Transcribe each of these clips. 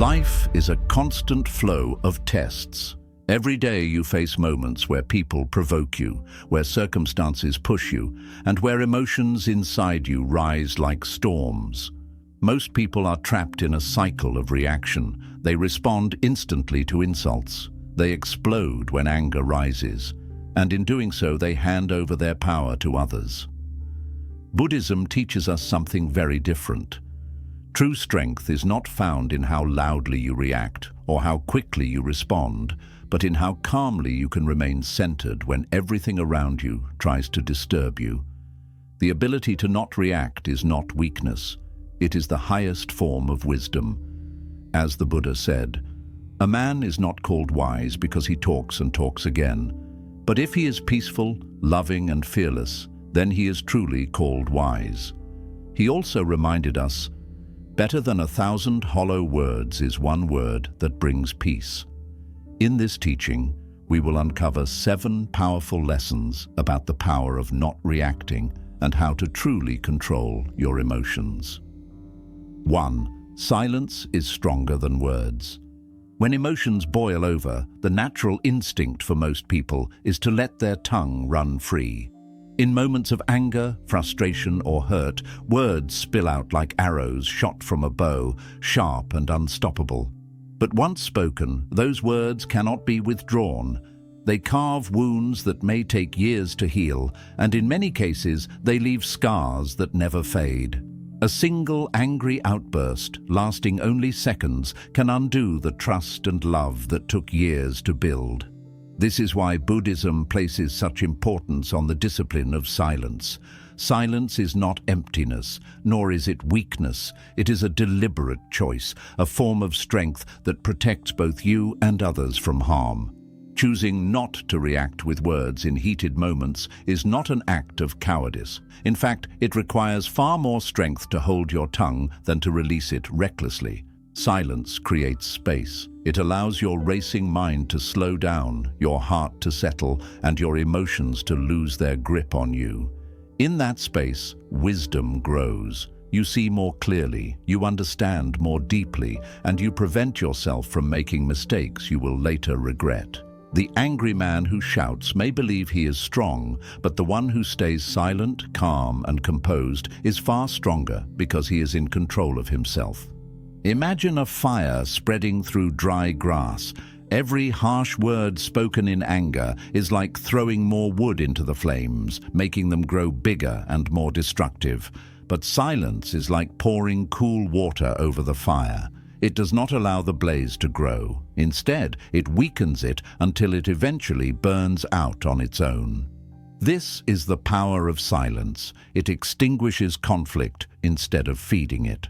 Life is a constant flow of tests. Every day you face moments where people provoke you, where circumstances push you, and where emotions inside you rise like storms. Most people are trapped in a cycle of reaction. They respond instantly to insults. They explode when anger rises, and in doing so they hand over their power to others. Buddhism teaches us something very different. True strength is not found in how loudly you react or how quickly you respond, but in how calmly you can remain centered when everything around you tries to disturb you. The ability to not react is not weakness. It is the highest form of wisdom. As the Buddha said, "A man is not called wise because he talks and talks again, but if he is peaceful, loving and fearless, then he is truly called wise." He also reminded us, "Better than 1,000 hollow words is one word that brings peace." In this teaching, we will uncover 7 powerful lessons about the power of not reacting and how to truly control your emotions. 1. Silence is stronger than words. When emotions boil over, the natural instinct for most people is to let their tongue run free. In moments of anger, frustration, or hurt, words spill out like arrows shot from a bow, sharp and unstoppable. But once spoken, those words cannot be withdrawn. They carve wounds that may take years to heal, and in many cases, they leave scars that never fade. A single angry outburst, lasting only seconds, can undo the trust and love that took years to build. This is why Buddhism places such importance on the discipline of silence. Silence is not emptiness, nor is it weakness. It is a deliberate choice, a form of strength that protects both you and others from harm. Choosing not to react with words in heated moments is not an act of cowardice. In fact, it requires far more strength to hold your tongue than to release it recklessly. Silence creates space. It allows your racing mind to slow down, your heart to settle, and your emotions to lose their grip on you. In that space, wisdom grows. You see more clearly, you understand more deeply, and you prevent yourself from making mistakes you will later regret. The angry man who shouts may believe he is strong, but the one who stays silent, calm, and composed is far stronger because he is in control of himself. Imagine a fire spreading through dry grass. Every harsh word spoken in anger is like throwing more wood into the flames, making them grow bigger and more destructive. But silence is like pouring cool water over the fire. It does not allow the blaze to grow. Instead, it weakens it until it eventually burns out on its own. This is the power of silence. It extinguishes conflict instead of feeding it.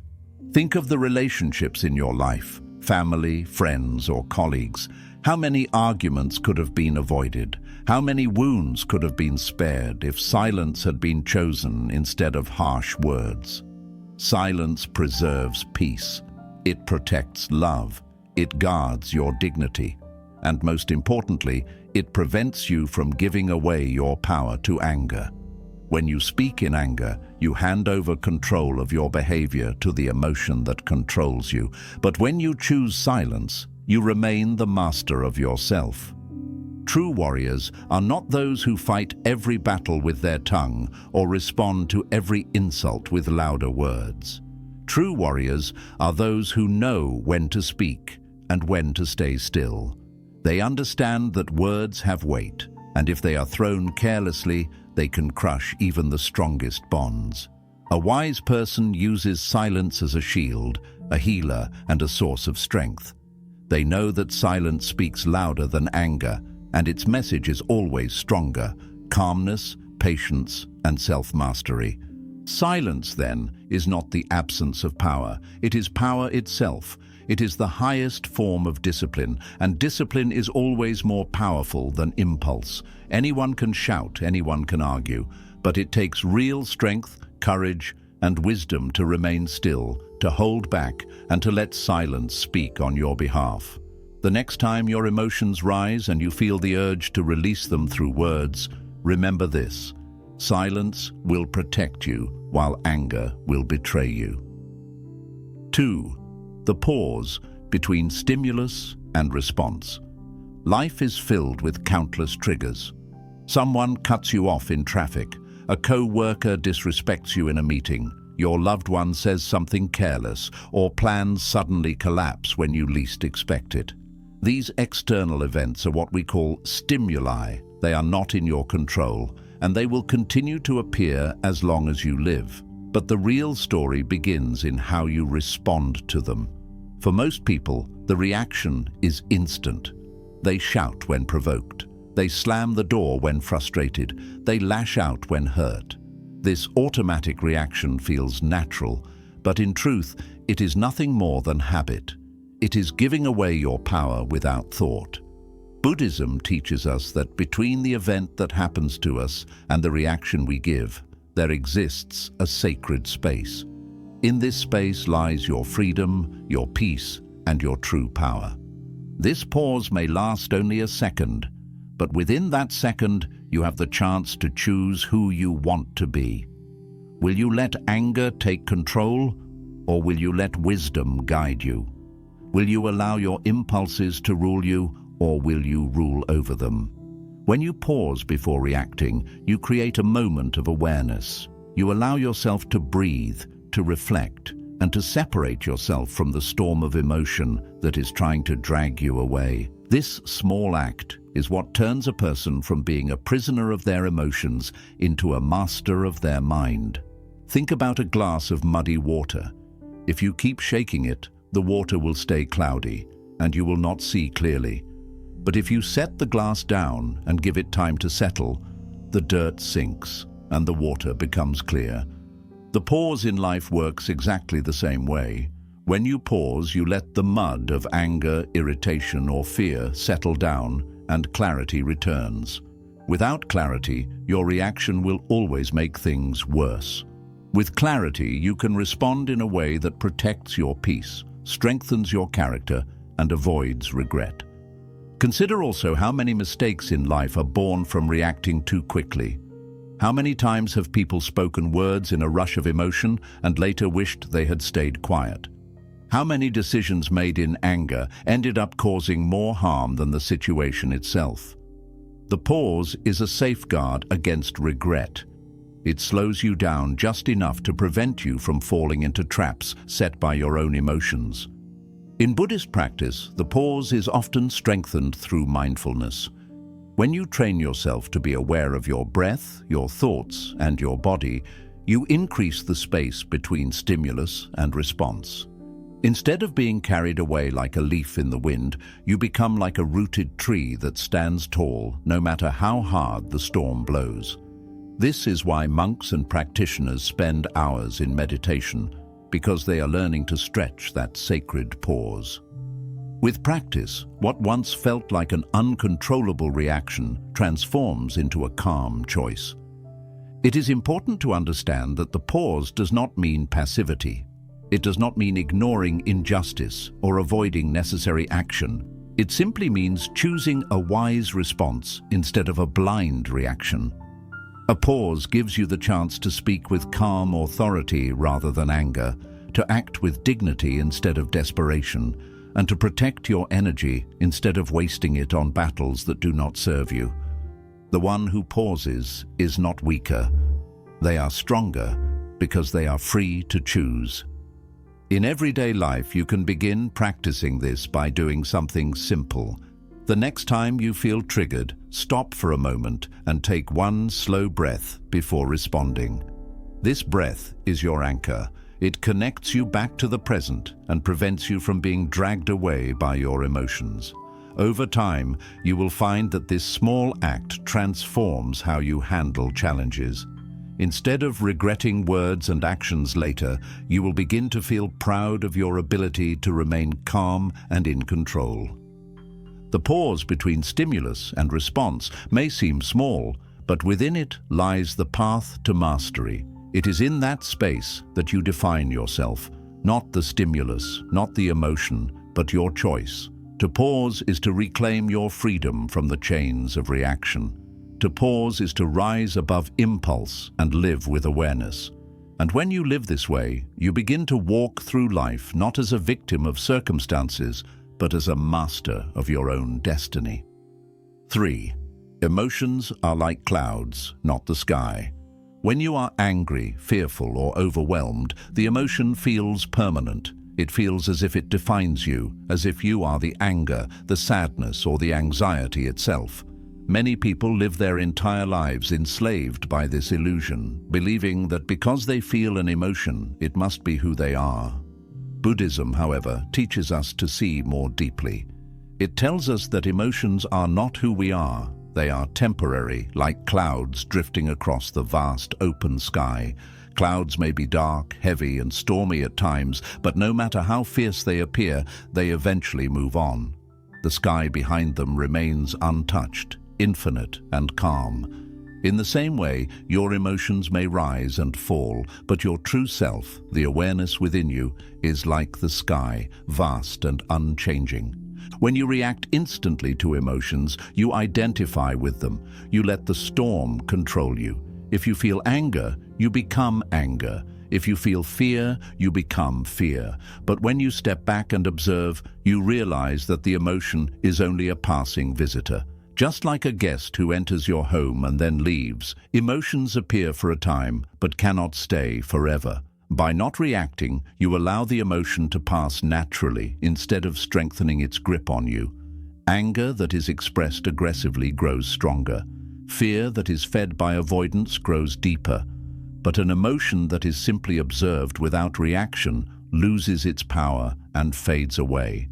Think of the relationships in your life, family, friends, or colleagues. How many arguments could have been avoided? How many wounds could have been spared if silence had been chosen instead of harsh words? Silence preserves peace. It protects love. It guards your dignity. And most importantly, it prevents you from giving away your power to anger. When you speak in anger, you hand over control of your behavior to the emotion that controls you. But when you choose silence, you remain the master of yourself. True warriors are not those who fight every battle with their tongue or respond to every insult with louder words. True warriors are those who know when to speak and when to stay still. They understand that words have weight, and if they are thrown carelessly, they can crush even the strongest bonds. A wise person uses silence as a shield, a healer, and a source of strength. They know that silence speaks louder than anger, and its message is always stronger: calmness, patience, and self-mastery. Silence, then, is not the absence of power. It is power itself. It is the highest form of discipline, and discipline is always more powerful than impulse. Anyone can shout, anyone can argue, but it takes real strength, courage, and wisdom to remain still, to hold back, and to let silence speak on your behalf. The next time your emotions rise and you feel the urge to release them through words, remember this: silence will protect you, while anger will betray you. 2. The pause between stimulus and response. Life is filled with countless triggers. Someone cuts you off in traffic, a co-worker disrespects you in a meeting, your loved one says something careless, or plans suddenly collapse when you least expect it. These external events are what we call stimuli. They are not in your control, and they will continue to appear as long as you live. But the real story begins in how you respond to them. For most people, the reaction is instant. They shout when provoked. They slam the door when frustrated. They lash out when hurt. This automatic reaction feels natural, but in truth, it is nothing more than habit. It is giving away your power without thought. Buddhism teaches us that between the event that happens to us and the reaction we give, there exists a sacred space. In this space lies your freedom, your peace, and your true power. This pause may last only a second, but within that second, you have the chance to choose who you want to be. Will you let anger take control, or will you let wisdom guide you? Will you allow your impulses to rule you, or will you rule over them? When you pause before reacting, you create a moment of awareness. You allow yourself to breathe, to reflect, and to separate yourself from the storm of emotion that is trying to drag you away. This small act is what turns a person from being a prisoner of their emotions into a master of their mind. Think about a glass of muddy water. If you keep shaking it, the water will stay cloudy, and you will not see clearly. But if you set the glass down and give it time to settle, the dirt sinks and the water becomes clear. The pause in life works exactly the same way. When you pause, you let the mud of anger, irritation, or fear settle down, and clarity returns. Without clarity, your reaction will always make things worse. With clarity, you can respond in a way that protects your peace, strengthens your character, and avoids regret. Consider also how many mistakes in life are born from reacting too quickly. How many times have people spoken words in a rush of emotion and later wished they had stayed quiet? How many decisions made in anger ended up causing more harm than the situation itself? The pause is a safeguard against regret. It slows you down just enough to prevent you from falling into traps set by your own emotions. In Buddhist practice, the pause is often strengthened through mindfulness. When you train yourself to be aware of your breath, your thoughts, and your body, you increase the space between stimulus and response. Instead of being carried away like a leaf in the wind, you become like a rooted tree that stands tall no matter how hard the storm blows. This is why monks and practitioners spend hours in meditation, because they are learning to stretch that sacred pause. With practice, what once felt like an uncontrollable reaction transforms into a calm choice. It is important to understand that the pause does not mean passivity. It does not mean ignoring injustice or avoiding necessary action. It simply means choosing a wise response instead of a blind reaction. A pause gives you the chance to speak with calm authority rather than anger, to act with dignity instead of desperation, and to protect your energy instead of wasting it on battles that do not serve you. The one who pauses is not weaker. They are stronger because they are free to choose. In everyday life, you can begin practicing this by doing something simple. The next time you feel triggered, stop for a moment and take one slow breath before responding. This breath is your anchor. It connects you back to the present and prevents you from being dragged away by your emotions. Over time, you will find that this small act transforms how you handle challenges. Instead of regretting words and actions later, you will begin to feel proud of your ability to remain calm and in control. The pause between stimulus and response may seem small, but within it lies the path to mastery. It is in that space that you define yourself, not the stimulus, not the emotion, but your choice. To pause is to reclaim your freedom from the chains of reaction. To pause is to rise above impulse and live with awareness. And when you live this way, you begin to walk through life not as a victim of circumstances, but as a master of your own destiny. 3. Emotions are like clouds, not the sky. When you are angry, fearful, or overwhelmed, the emotion feels permanent. It feels as if it defines you, as if you are the anger, the sadness, or the anxiety itself. Many people live their entire lives enslaved by this illusion, believing that because they feel an emotion, it must be who they are. Buddhism, however, teaches us to see more deeply. It tells us that emotions are not who we are. They are temporary, like clouds drifting across the vast open sky. Clouds may be dark, heavy, and stormy at times, but no matter how fierce they appear, they eventually move on. The sky behind them remains untouched, infinite, and calm. In the same way, your emotions may rise and fall, but your true self, the awareness within you, is like the sky, vast and unchanging. When you react instantly to emotions, you identify with them. You let the storm control you. If you feel anger, you become anger. If you feel fear, you become fear. But when you step back and observe, you realize that the emotion is only a passing visitor. Just like a guest who enters your home and then leaves, emotions appear for a time but cannot stay forever. By not reacting, you allow the emotion to pass naturally instead of strengthening its grip on you. Anger that is expressed aggressively grows stronger. Fear that is fed by avoidance grows deeper. But an emotion that is simply observed without reaction loses its power and fades away.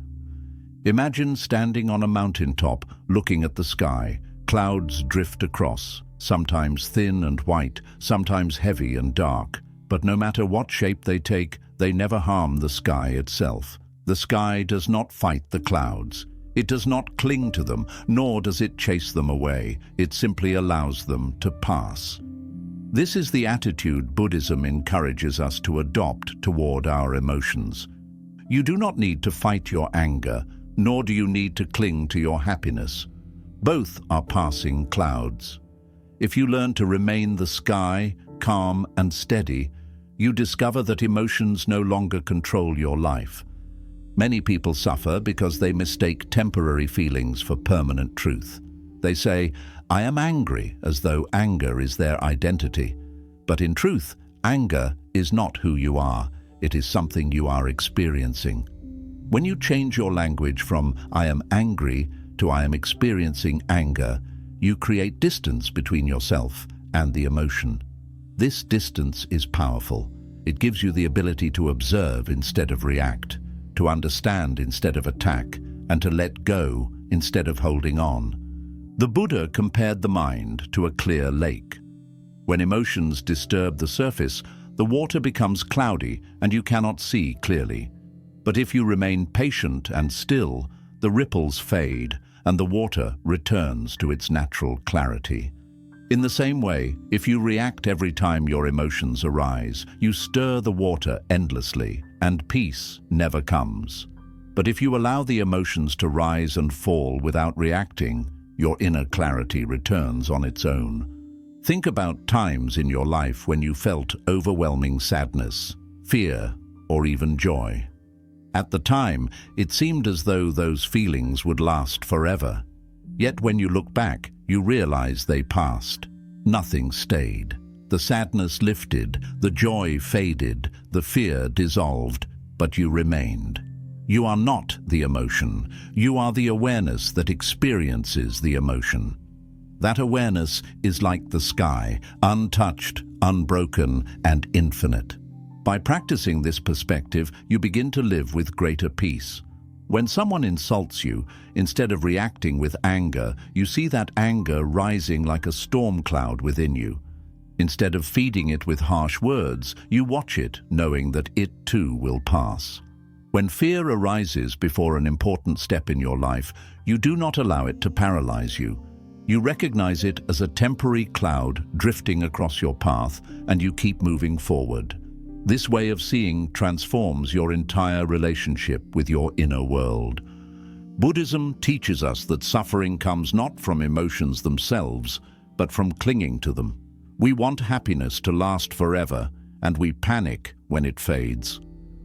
Imagine standing on a mountaintop, looking at the sky. Clouds drift across, sometimes thin and white, sometimes heavy and dark. But no matter what shape they take, they never harm the sky itself. The sky does not fight the clouds. It does not cling to them, nor does it chase them away. It simply allows them to pass. This is the attitude Buddhism encourages us to adopt toward our emotions. You do not need to fight your anger, nor do you need to cling to your happiness. Both are passing clouds. If you learn to remain the sky, calm and steady, you discover that emotions no longer control your life. Many people suffer because they mistake temporary feelings for permanent truth. They say, "I am angry," as though anger is their identity. But in truth, anger is not who you are. It is something you are experiencing. When you change your language from "I am angry" to "I am experiencing anger," you create distance between yourself and the emotion. This distance is powerful. It gives you the ability to observe instead of react, to understand instead of attack, and to let go instead of holding on. The Buddha compared the mind to a clear lake. When emotions disturb the surface, the water becomes cloudy and you cannot see clearly. But if you remain patient and still, the ripples fade and the water returns to its natural clarity. In the same way, if you react every time your emotions arise, you stir the water endlessly, and peace never comes. But if you allow the emotions to rise and fall without reacting, your inner clarity returns on its own. Think about times in your life when you felt overwhelming sadness, fear, or even joy. At the time, it seemed as though those feelings would last forever. Yet when you look back, you realize they passed. Nothing stayed. The sadness lifted, the joy faded, the fear dissolved, but you remained. You are not the emotion. You are the awareness that experiences the emotion. That awareness is like the sky, untouched, unbroken, and infinite. By practicing this perspective, you begin to live with greater peace. When someone insults you, instead of reacting with anger, you see that anger rising like a storm cloud within you. Instead of feeding it with harsh words, you watch it, knowing that it too will pass. When fear arises before an important step in your life, you do not allow it to paralyze you. You recognize it as a temporary cloud drifting across your path, and you keep moving forward. This way of seeing transforms your entire relationship with your inner world. Buddhism teaches us that suffering comes not from emotions themselves, but from clinging to them. We want happiness to last forever, and we panic when it fades.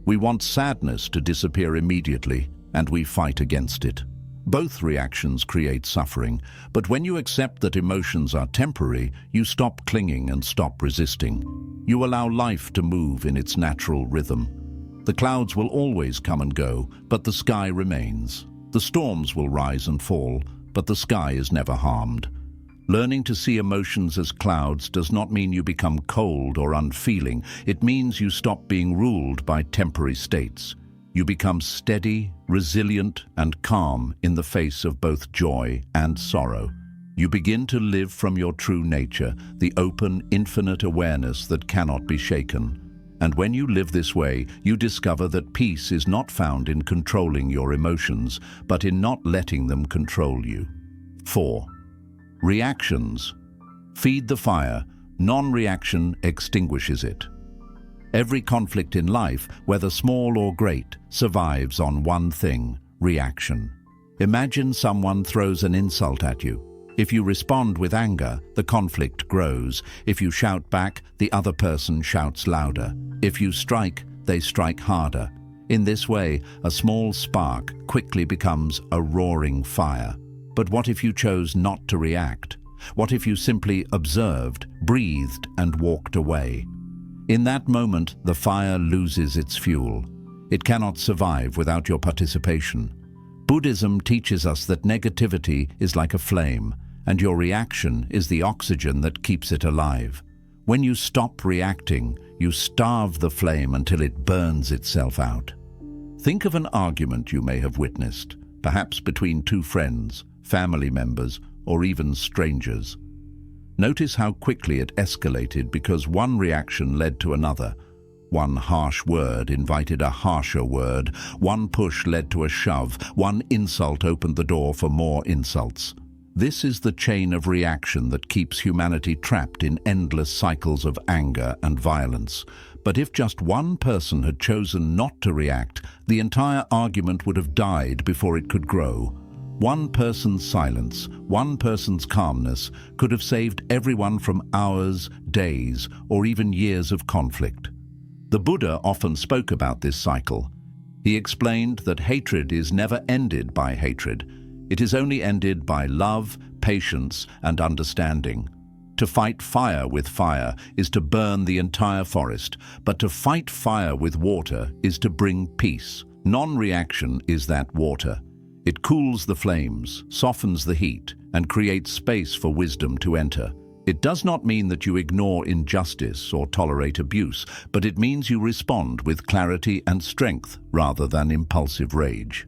We want sadness to disappear immediately, and we fight against it. Both reactions create suffering, but when you accept that emotions are temporary, you stop clinging and stop resisting. You allow life to move in its natural rhythm. The clouds will always come and go, but the sky remains. The storms will rise and fall, but the sky is never harmed. Learning to see emotions as clouds does not mean you become cold or unfeeling. It means you stop being ruled by temporary states. You become steady, resilient, and calm in the face of both joy and sorrow. You begin to live from your true nature, the open, infinite awareness that cannot be shaken. And when you live this way, you discover that peace is not found in controlling your emotions, but in not letting them control you. 4. Reactions. Feed the fire. Non-reaction extinguishes it. Every conflict in life, whether small or great, survives on one thing: reaction. Imagine someone throws an insult at you. If you respond with anger, the conflict grows. If you shout back, the other person shouts louder. If you strike, they strike harder. In this way, a small spark quickly becomes a roaring fire. But what if you chose not to react? What if you simply observed, breathed, and walked away? In that moment, the fire loses its fuel. It cannot survive without your participation. Buddhism teaches us that negativity is like a flame, and your reaction is the oxygen that keeps it alive. When you stop reacting, you starve the flame until it burns itself out. Think of an argument you may have witnessed, perhaps between two friends, family members, or even strangers. Notice how quickly it escalated because one reaction led to another. One harsh word invited a harsher word. One push led to a shove. One insult opened the door for more insults. This is the chain of reaction that keeps humanity trapped in endless cycles of anger and violence. But if just one person had chosen not to react, the entire argument would have died before it could grow. One person's silence, one person's calmness could have saved everyone from hours, days, or even years of conflict. The Buddha often spoke about this cycle. He explained that hatred is never ended by hatred. It is only ended by love, patience, and understanding. To fight fire with fire is to burn the entire forest, but to fight fire with water is to bring peace. Non-reaction is that water. It cools the flames, softens the heat, and creates space for wisdom to enter. It does not mean that you ignore injustice or tolerate abuse, but it means you respond with clarity and strength rather than impulsive rage.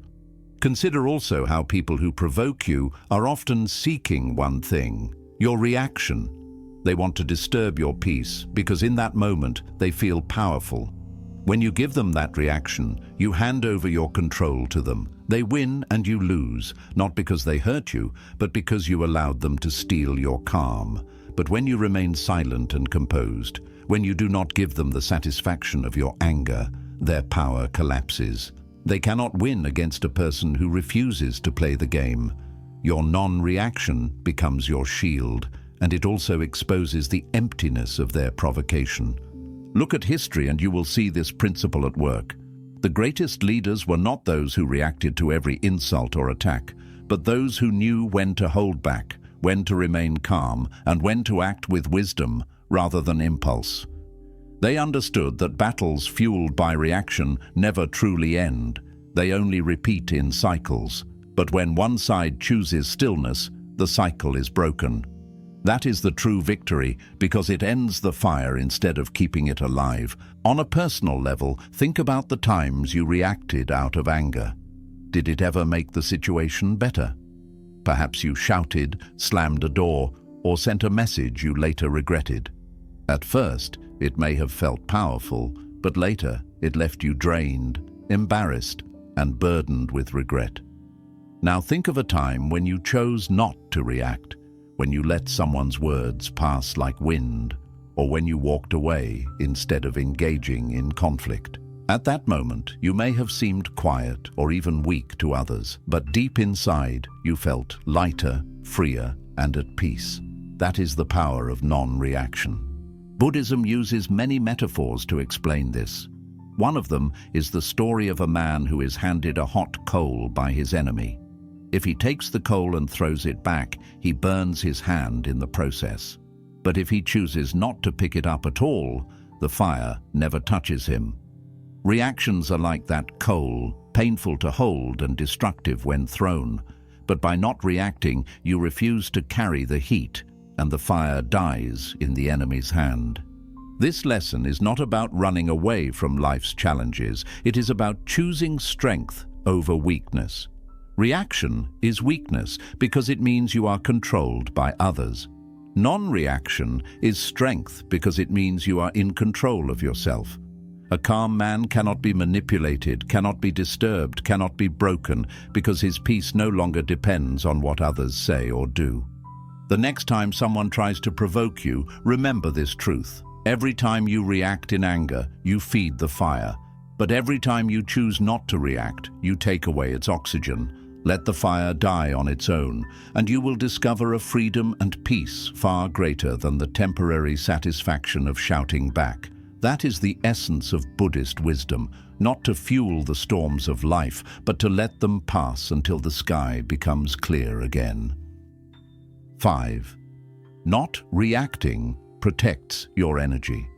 Consider also how people who provoke you are often seeking one thing: your reaction. They want to disturb your peace because in that moment they feel powerful. When you give them that reaction, you hand over your control to them. They win and you lose, not because they hurt you, but because you allowed them to steal your calm. But when you remain silent and composed, when you do not give them the satisfaction of your anger, their power collapses. They cannot win against a person who refuses to play the game. Your non-reaction becomes your shield, and it also exposes the emptiness of their provocation. Look at history and you will see this principle at work. The greatest leaders were not those who reacted to every insult or attack, but those who knew when to hold back, when to remain calm, and when to act with wisdom rather than impulse. They understood that battles fueled by reaction never truly end. They only repeat in cycles. But when one side chooses stillness, the cycle is broken. That is the true victory because it ends the fire instead of keeping it alive. On a personal level, think about the times you reacted out of anger. Did it ever make the situation better? Perhaps you shouted, slammed a door, or sent a message you later regretted. At first, it may have felt powerful, but later it left you drained, embarrassed, and burdened with regret. Now think of a time when you chose not to react, when you let someone's words pass like wind, or when you walked away instead of engaging in conflict. At that moment, you may have seemed quiet or even weak to others, but deep inside, you felt lighter, freer, and at peace. That is the power of non-reaction. Buddhism uses many metaphors to explain this. One of them is the story of a man who is handed a hot coal by his enemy. If he takes the coal and throws it back, he burns his hand in the process. But if he chooses not to pick it up at all, the fire never touches him. Reactions are like that coal, painful to hold and destructive when thrown. But by not reacting, you refuse to carry the heat, and the fire dies in the enemy's hand. This lesson is not about running away from life's challenges. It is about choosing strength over weakness. Reaction is weakness because it means you are controlled by others. Non-reaction is strength because it means you are in control of yourself. A calm man cannot be manipulated, cannot be disturbed, cannot be broken, because his peace no longer depends on what others say or do. The next time someone tries to provoke you, remember this truth. Every time you react in anger, you feed the fire. But every time you choose not to react, you take away its oxygen. Let the fire die on its own, and you will discover a freedom and peace far greater than the temporary satisfaction of shouting back. That is the essence of Buddhist wisdom, not to fuel the storms of life, but to let them pass until the sky becomes clear again. 5. Not reacting protects your energy.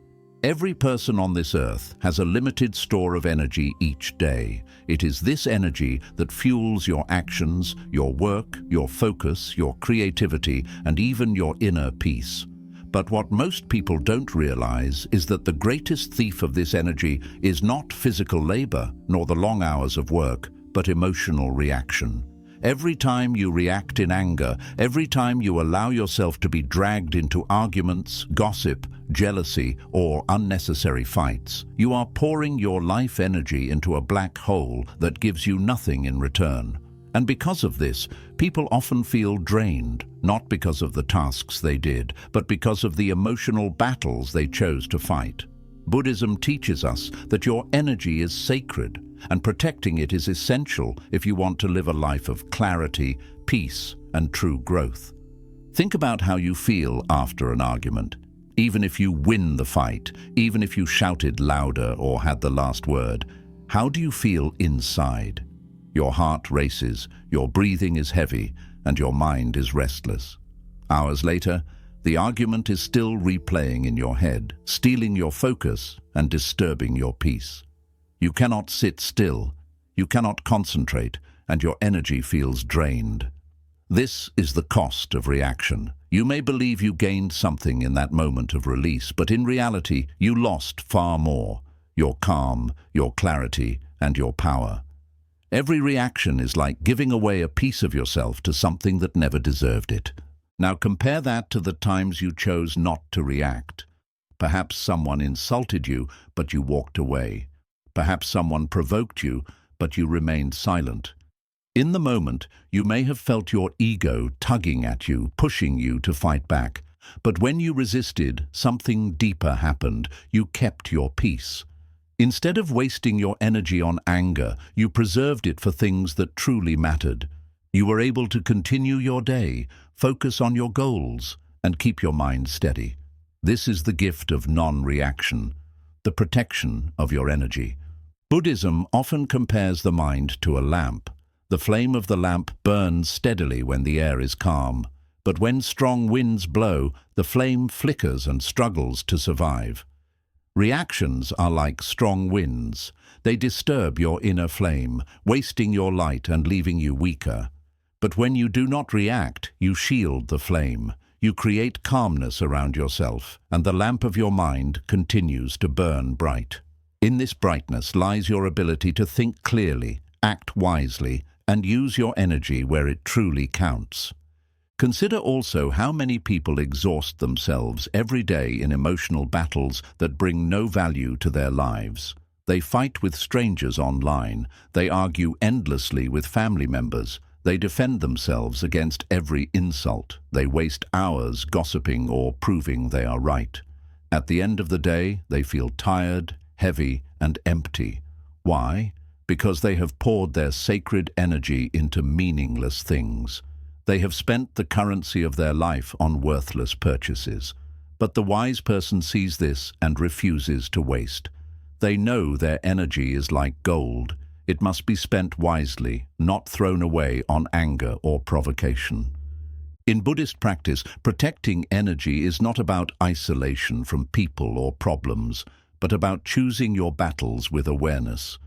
Every person on this earth has a limited store of energy each day. It is this energy that fuels your actions, your work, your focus, your creativity, and even your inner peace. But what most people don't realize is that the greatest thief of this energy is not physical labor, nor the long hours of work, but emotional reaction. Every time you react in anger, every time you allow yourself to be dragged into arguments, gossip, jealousy, or unnecessary fights, you are pouring your life energy into a black hole that gives you nothing in return. And because of this, people often feel drained, not because of the tasks they did, but because of the emotional battles they chose to fight. Buddhism teaches us that your energy is sacred, and protecting it is essential if you want to live a life of clarity, peace, and true growth. Think about how you feel after an argument. Even if you win the fight, even if you shouted louder or had the last word, how do you feel inside? Your heart races, your breathing is heavy, and your mind is restless. Hours later, the argument is still replaying in your head, stealing your focus and disturbing your peace. You cannot sit still, you cannot concentrate, and your energy feels drained. This is the cost of reaction. You may believe you gained something in that moment of release, but in reality, you lost far more: your calm, your clarity, and your power. Every reaction is like giving away a piece of yourself to something that never deserved it. Now compare that to the times you chose not to react. Perhaps someone insulted you, but you walked away. Perhaps someone provoked you, but you remained silent. In the moment, you may have felt your ego tugging at you, pushing you to fight back. But when you resisted, something deeper happened. You kept your peace. Instead of wasting your energy on anger, you preserved it for things that truly mattered. You were able to continue your day, focus on your goals, and keep your mind steady. This is the gift of non-reaction, the protection of your energy. Buddhism often compares the mind to a lamp. The flame of the lamp burns steadily when the air is calm, but when strong winds blow, the flame flickers and struggles to survive. Reactions are like strong winds. They disturb your inner flame, wasting your light and leaving you weaker. But when you do not react, you shield the flame. You create calmness around yourself, and the lamp of your mind continues to burn bright. In this brightness lies your ability to think clearly, act wisely, and use your energy where it truly counts. Consider also how many people exhaust themselves every day in emotional battles that bring no value to their lives. They fight with strangers online. They argue endlessly with family members. They defend themselves against every insult. They waste hours gossiping or proving they are right. At the end of the day, they feel tired, heavy, and empty. Why? Because they have poured their sacred energy into meaningless things. They have spent the currency of their life on worthless purchases. But the wise person sees this and refuses to waste. They know their energy is like gold. It must be spent wisely, not thrown away on anger or provocation. In Buddhist practice, protecting energy is not about isolation from people or problems, but about choosing your battles with awareness.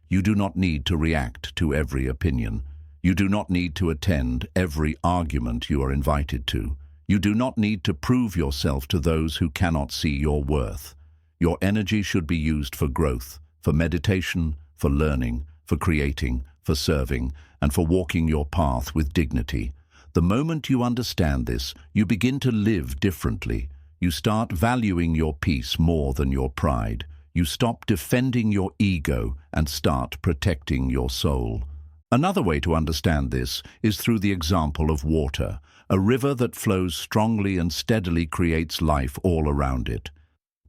You do not need to react to every opinion. You do not need to attend every argument you are invited to. You do not need to prove yourself to those who cannot see your worth. Your energy should be used for growth, for meditation, for learning, for creating, for serving, and for walking your path with dignity. The moment you understand this, you begin to live differently. You start valuing your peace more than your pride. You stop defending your ego and start protecting your soul. Another way to understand this is through the example of water. A river that flows strongly and steadily creates life all around it.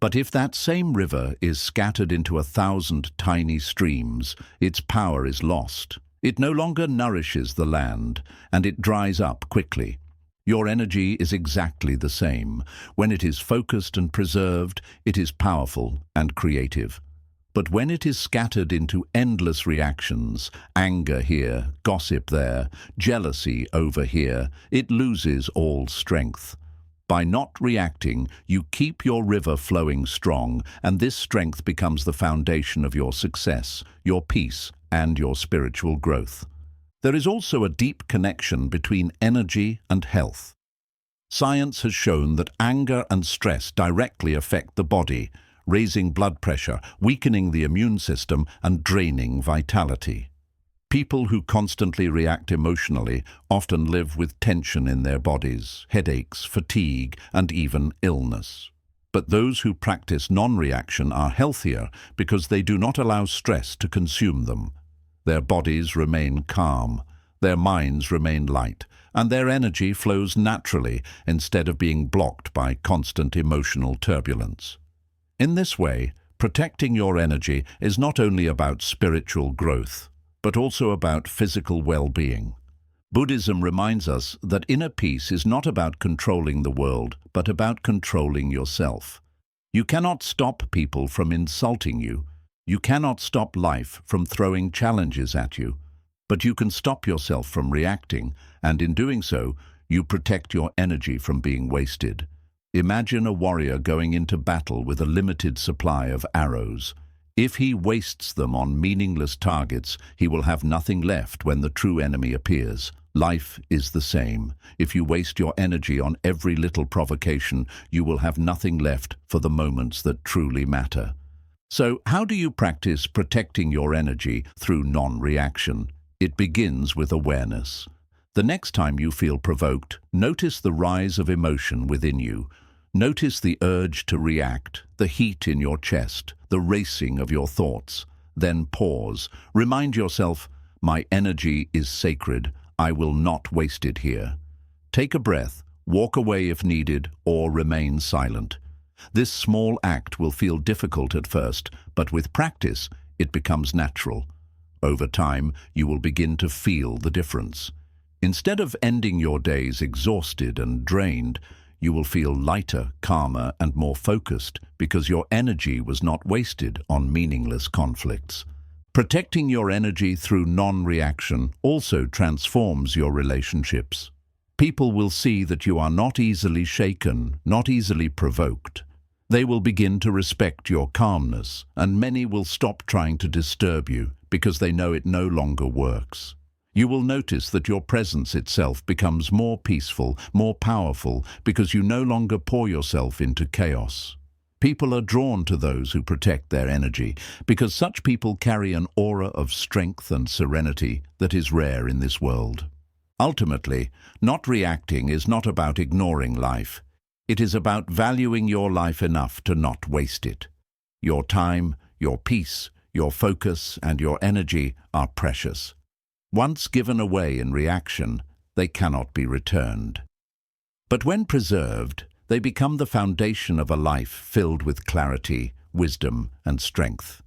But if that same river is scattered into 1,000 tiny streams, its power is lost. It no longer nourishes the land, and it dries up quickly. Your energy is exactly the same. When it is focused and preserved, it is powerful and creative. But when it is scattered into endless reactions, anger here, gossip there, jealousy over here, it loses all strength. By not reacting, you keep your river flowing strong, and this strength becomes the foundation of your success, your peace, and your spiritual growth. There is also a deep connection between energy and health. Science has shown that anger and stress directly affect the body, raising blood pressure, weakening the immune system, and draining vitality. People who constantly react emotionally often live with tension in their bodies, headaches, fatigue, and even illness. But those who practice non-reaction are healthier because they do not allow stress to consume them. Their bodies remain calm, their minds remain light, and their energy flows naturally instead of being blocked by constant emotional turbulence. In this way, protecting your energy is not only about spiritual growth, but also about physical well-being. Buddhism reminds us that inner peace is not about controlling the world, but about controlling yourself. You cannot stop people from insulting you. You cannot stop life from throwing challenges at you. But you can stop yourself from reacting, and in doing so, you protect your energy from being wasted. Imagine a warrior going into battle with a limited supply of arrows. If he wastes them on meaningless targets, he will have nothing left when the true enemy appears. Life is the same. If you waste your energy on every little provocation, you will have nothing left for the moments that truly matter. So, how do you practice protecting your energy through non-reaction? It begins with awareness. The next time you feel provoked, notice the rise of emotion within you. Notice the urge to react, the heat in your chest, the racing of your thoughts. Then pause. Remind yourself, my energy is sacred. I will not waste it here. Take a breath, walk away if needed, or remain silent. This small act will feel difficult at first, but with practice, it becomes natural. Over time, you will begin to feel the difference. Instead of ending your days exhausted and drained, you will feel lighter, calmer, and more focused because your energy was not wasted on meaningless conflicts. Protecting your energy through non-reaction also transforms your relationships. People will see that you are not easily shaken, not easily provoked. They will begin to respect your calmness, and many will stop trying to disturb you because they know it no longer works. You will notice that your presence itself becomes more peaceful, more powerful, because you no longer pour yourself into chaos. People are drawn to those who protect their energy, because such people carry an aura of strength and serenity that is rare in this world. Ultimately, not reacting is not about ignoring life. It is about valuing your life enough to not waste it. Your time, your peace, your focus, and your energy are precious. Once given away in reaction, they cannot be returned. But when preserved, they become the foundation of a life filled with clarity, wisdom, and strength.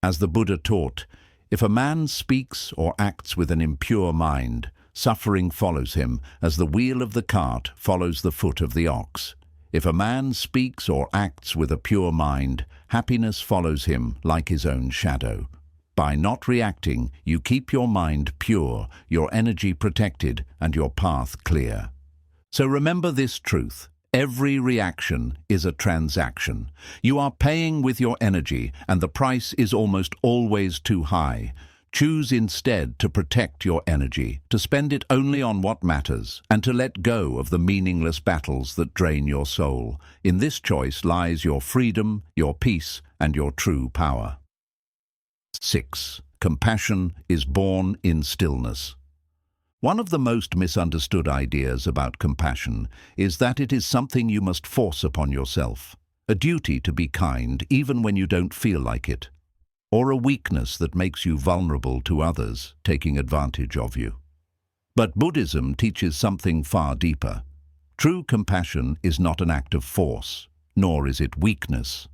As the Buddha taught, if a man speaks or acts with an impure mind, suffering follows him as the wheel of the cart follows the foot of the ox. If a man speaks or acts with a pure mind, happiness follows him like his own shadow. By not reacting, you keep your mind pure, your energy protected, and your path clear. So remember this truth. Every reaction is a transaction. You are paying with your energy, and the price is almost always too high. Choose instead to protect your energy, to spend it only on what matters, and to let go of the meaningless battles that drain your soul. In this choice lies your freedom, your peace, and your true power. 6. Compassion is born in stillness. One of the most misunderstood ideas about compassion is that it is something you must force upon yourself, a duty to be kind even when you don't feel like it, or a weakness that makes you vulnerable to others taking advantage of you. But Buddhism teaches something far deeper. True compassion is not an act of force, nor is it weakness.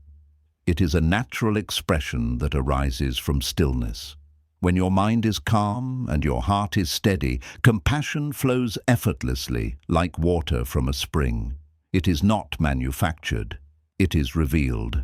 It is a natural expression that arises from stillness. When your mind is calm and your heart is steady, compassion flows effortlessly like water from a spring. It is not manufactured, it is revealed.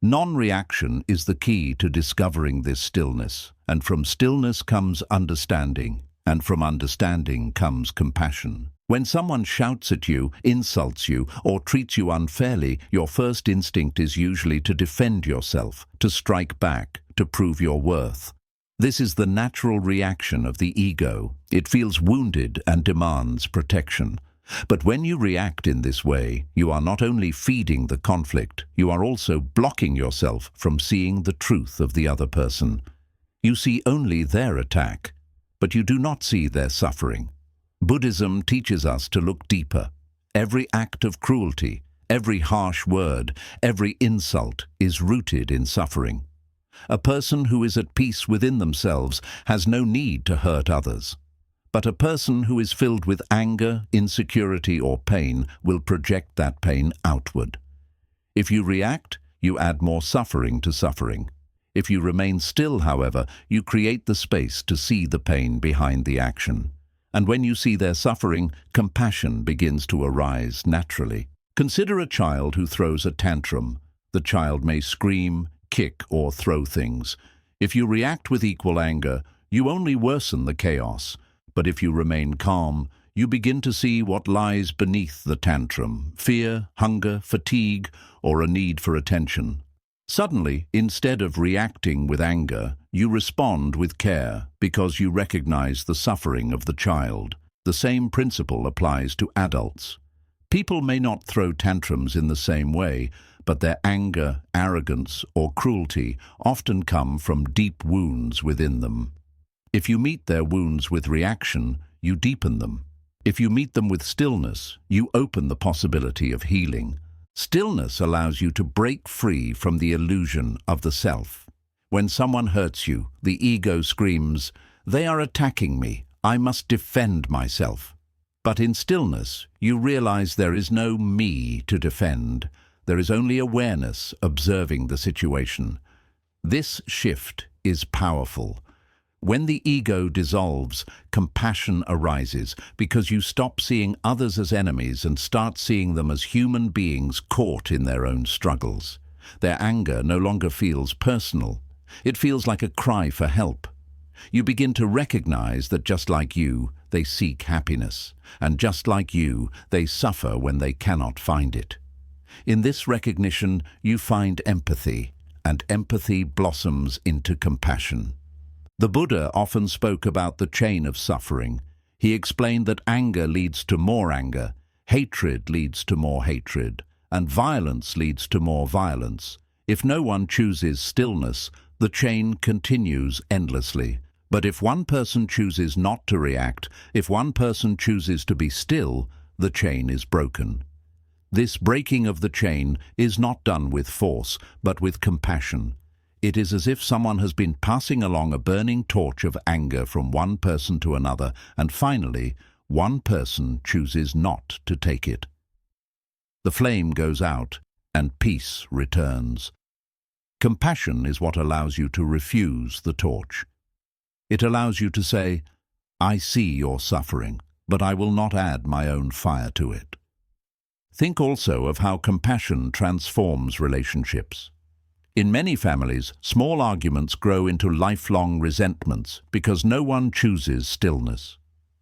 Non-reaction is the key to discovering this stillness, and from stillness comes understanding, and from understanding comes compassion. When someone shouts at you, insults you, or treats you unfairly, your first instinct is usually to defend yourself, to strike back, to prove your worth. This is the natural reaction of the ego. It feels wounded and demands protection. But when you react in this way, you are not only feeding the conflict, you are also blocking yourself from seeing the truth of the other person. You see only their attack, but you do not see their suffering. Buddhism teaches us to look deeper. Every act of cruelty, every harsh word, every insult is rooted in suffering. A person who is at peace within themselves has no need to hurt others. But a person who is filled with anger, insecurity, or pain will project that pain outward. If you react, you add more suffering to suffering. If you remain still, however, you create the space to see the pain behind the action. And when you see their suffering, compassion begins to arise naturally. Consider a child who throws a tantrum. The child may scream, kick, or throw things. If you react with equal anger, you only worsen the chaos. But if you remain calm, you begin to see what lies beneath the tantrum: fear, hunger, fatigue, or a need for attention. Suddenly, instead of reacting with anger, you respond with care because you recognize the suffering of the child. The same principle applies to adults. People may not throw tantrums in the same way, but their anger, arrogance, or cruelty often come from deep wounds within them. If you meet their wounds with reaction, you deepen them. If you meet them with stillness, you open the possibility of healing. Stillness allows you to break free from the illusion of the self. When someone hurts you, the ego screams, "They are attacking me. I must defend myself." But in stillness, you realize there is no me to defend. There is only awareness observing the situation. This shift is powerful. When the ego dissolves, compassion arises because you stop seeing others as enemies and start seeing them as human beings caught in their own struggles. Their anger no longer feels personal. It feels like a cry for help. You begin to recognize that just like you, they seek happiness, and just like you, they suffer when they cannot find it. In this recognition, you find empathy, and empathy blossoms into compassion. The Buddha often spoke about the chain of suffering. He explained that anger leads to more anger, hatred leads to more hatred, and violence leads to more violence. If no one chooses stillness, the chain continues endlessly. But if one person chooses not to react, if one person chooses to be still, the chain is broken. This breaking of the chain is not done with force, but with compassion. It is as if someone has been passing along a burning torch of anger from one person to another, and finally, one person chooses not to take it. The flame goes out, and peace returns. Compassion is what allows you to refuse the torch. It allows you to say, "I see your suffering, but I will not add my own fire to it." Think also of how compassion transforms relationships. In many families, small arguments grow into lifelong resentments because no one chooses stillness.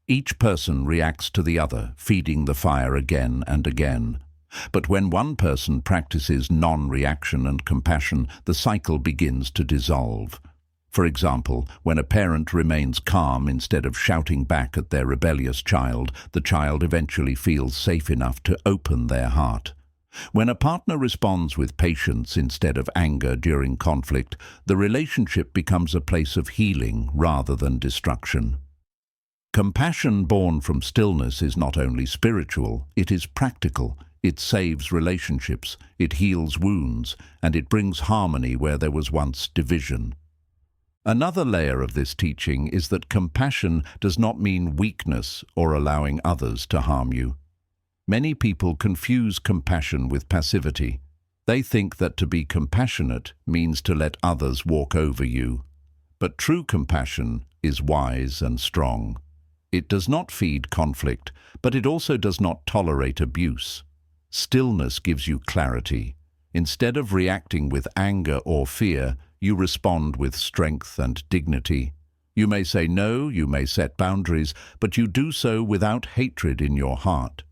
Each person reacts to the other, feeding the fire again and again. But when one person practices non-reaction and compassion, the cycle begins to dissolve. For example, when a parent remains calm instead of shouting back at their rebellious child, the child eventually feels safe enough to open their heart. When a partner responds with patience instead of anger during conflict, the relationship becomes a place of healing rather than destruction. Compassion born from stillness is not only spiritual, it is practical. It saves relationships, it heals wounds, and it brings harmony where there was once division. Another layer of this teaching is that compassion does not mean weakness or allowing others to harm you. Many people confuse compassion with passivity. They think that to be compassionate means to let others walk over you. But true compassion is wise and strong. It does not feed conflict, but it also does not tolerate abuse. Stillness gives you clarity. Instead of reacting with anger or fear, you respond with strength and dignity. You may say no, you may set boundaries, but you do so without hatred in your heart.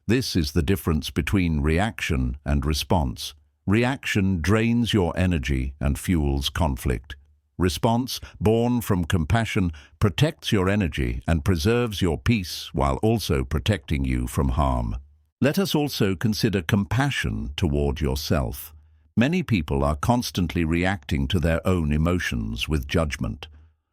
This is the difference between reaction and response. Reaction drains your energy and fuels conflict. Response, born from compassion, protects your energy and preserves your peace while also protecting you from harm. Let us also consider compassion toward yourself. Many people are constantly reacting to their own emotions with judgment.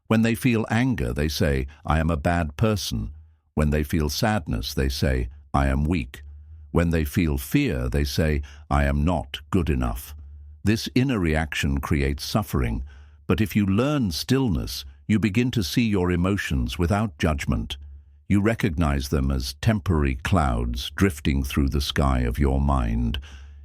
When they feel anger, they say, "I am a bad person." When they feel sadness, they say, "I am weak." When they feel fear, they say, "I am not good enough." This inner reaction creates suffering, but if you learn stillness, you begin to see your emotions without judgment. You recognize them as temporary clouds drifting through the sky of your mind.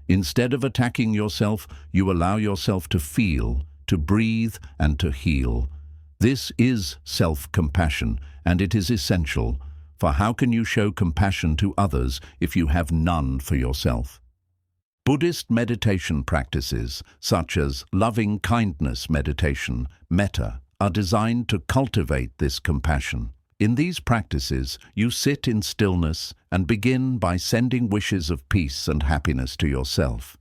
Instead of attacking yourself, you allow yourself to feel, to breathe, and to heal. This is self-compassion, and it is essential, for how can you show compassion to others if you have none for yourself? Buddhist meditation practices, such as loving kindness meditation, metta, are designed to cultivate this compassion. In these practices, you sit in stillness and begin by sending wishes of peace and happiness to yourself.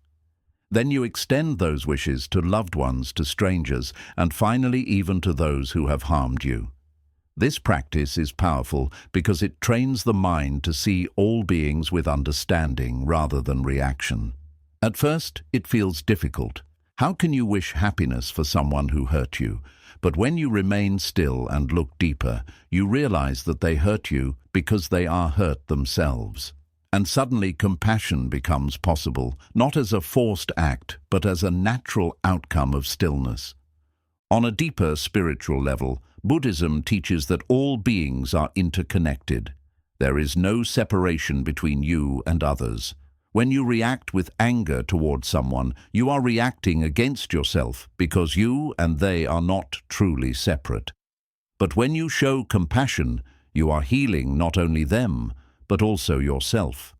Then you extend those wishes to loved ones, to strangers, and finally even to those who have harmed you. This practice is powerful because it trains the mind to see all beings with understanding rather than reaction. At first, it feels difficult. How can you wish happiness for someone who hurt you? But when you remain still and look deeper, you realize that they hurt you because they are hurt themselves. And suddenly compassion becomes possible, not as a forced act, but as a natural outcome of stillness. On a deeper spiritual level, Buddhism teaches that all beings are interconnected. There is no separation between you and others. When you react with anger towards someone, you are reacting against yourself because you and they are not truly separate. But when you show compassion, you are healing not only them, but also yourself.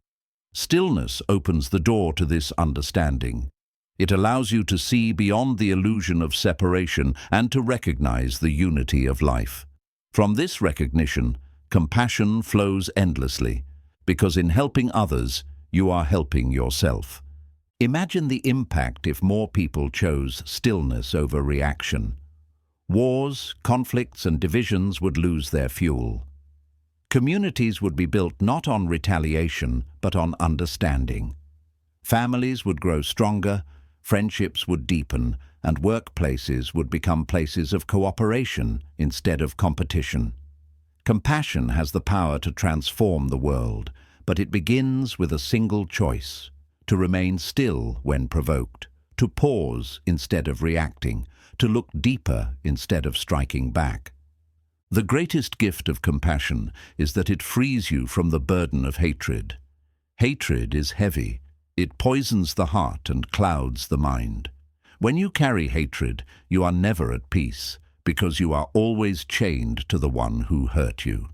Stillness opens the door to this understanding. It allows you to see beyond the illusion of separation and to recognize the unity of life. From this recognition, compassion flows endlessly, because in helping others, you are helping yourself. Imagine the impact if more people chose stillness over reaction. Wars, conflicts, and divisions would lose their fuel. Communities would be built not on retaliation, but on understanding. Families would grow stronger, friendships would deepen, and workplaces would become places of cooperation instead of competition. Compassion has the power to transform the world, but it begins with a single choice: to remain still when provoked, to pause instead of reacting, to look deeper instead of striking back. The greatest gift of compassion is that it frees you from the burden of hatred. Hatred is heavy. It poisons the heart and clouds the mind. When you carry hatred, you are never at peace, because you are always chained to the one who hurt you.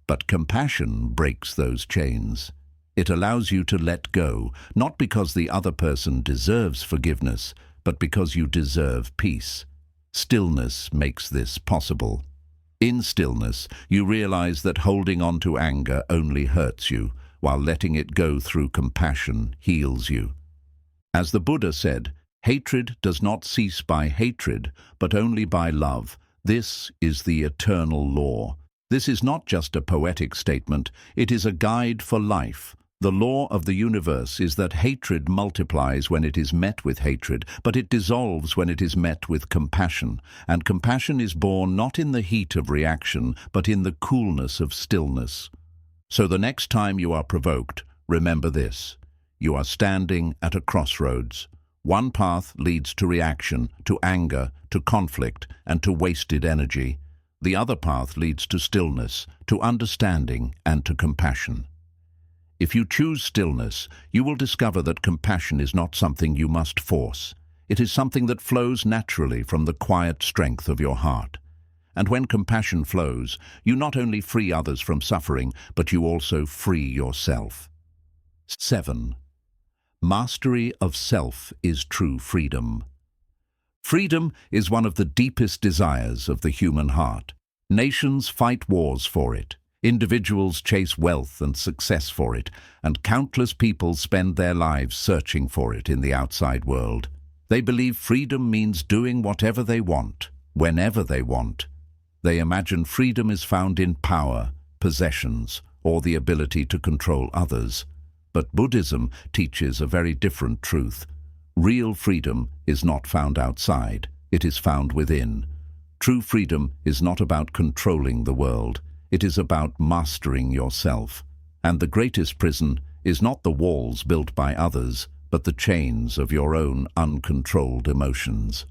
But compassion breaks those chains. It allows you to let go, not because the other person deserves forgiveness, but because you deserve peace. Stillness makes this possible. In stillness, you realize that holding on to anger only hurts you, while letting it go through compassion heals you. As the Buddha said, hatred does not cease by hatred, but only by love. This is the eternal law. This is not just a poetic statement, it is a guide for life. The law of the universe is that hatred multiplies when it is met with hatred, but it dissolves when it is met with compassion. And compassion is born not in the heat of reaction, but in the coolness of stillness. So the next time you are provoked, remember this. You are standing at a crossroads. One path leads to reaction, to anger, to conflict, and to wasted energy. The other path leads to stillness, to understanding, and to compassion. If you choose stillness, you will discover that compassion is not something you must force. It is something that flows naturally from the quiet strength of your heart. And when compassion flows, you not only free others from suffering, but you also free yourself. 7. Mastery of self is true freedom. Freedom is one of the deepest desires of the human heart. Nations fight wars for it. Individuals chase wealth and success for it, and countless people spend their lives searching for it in the outside world. They believe freedom means doing whatever they want, whenever they want. They imagine freedom is found in power, possessions, or the ability to control others. But Buddhism teaches a very different truth. Real freedom is not found outside, it is found within. True freedom is not about controlling the world. It is about mastering yourself. And the greatest prison is not the walls built by others, but the chains of your own uncontrolled emotions.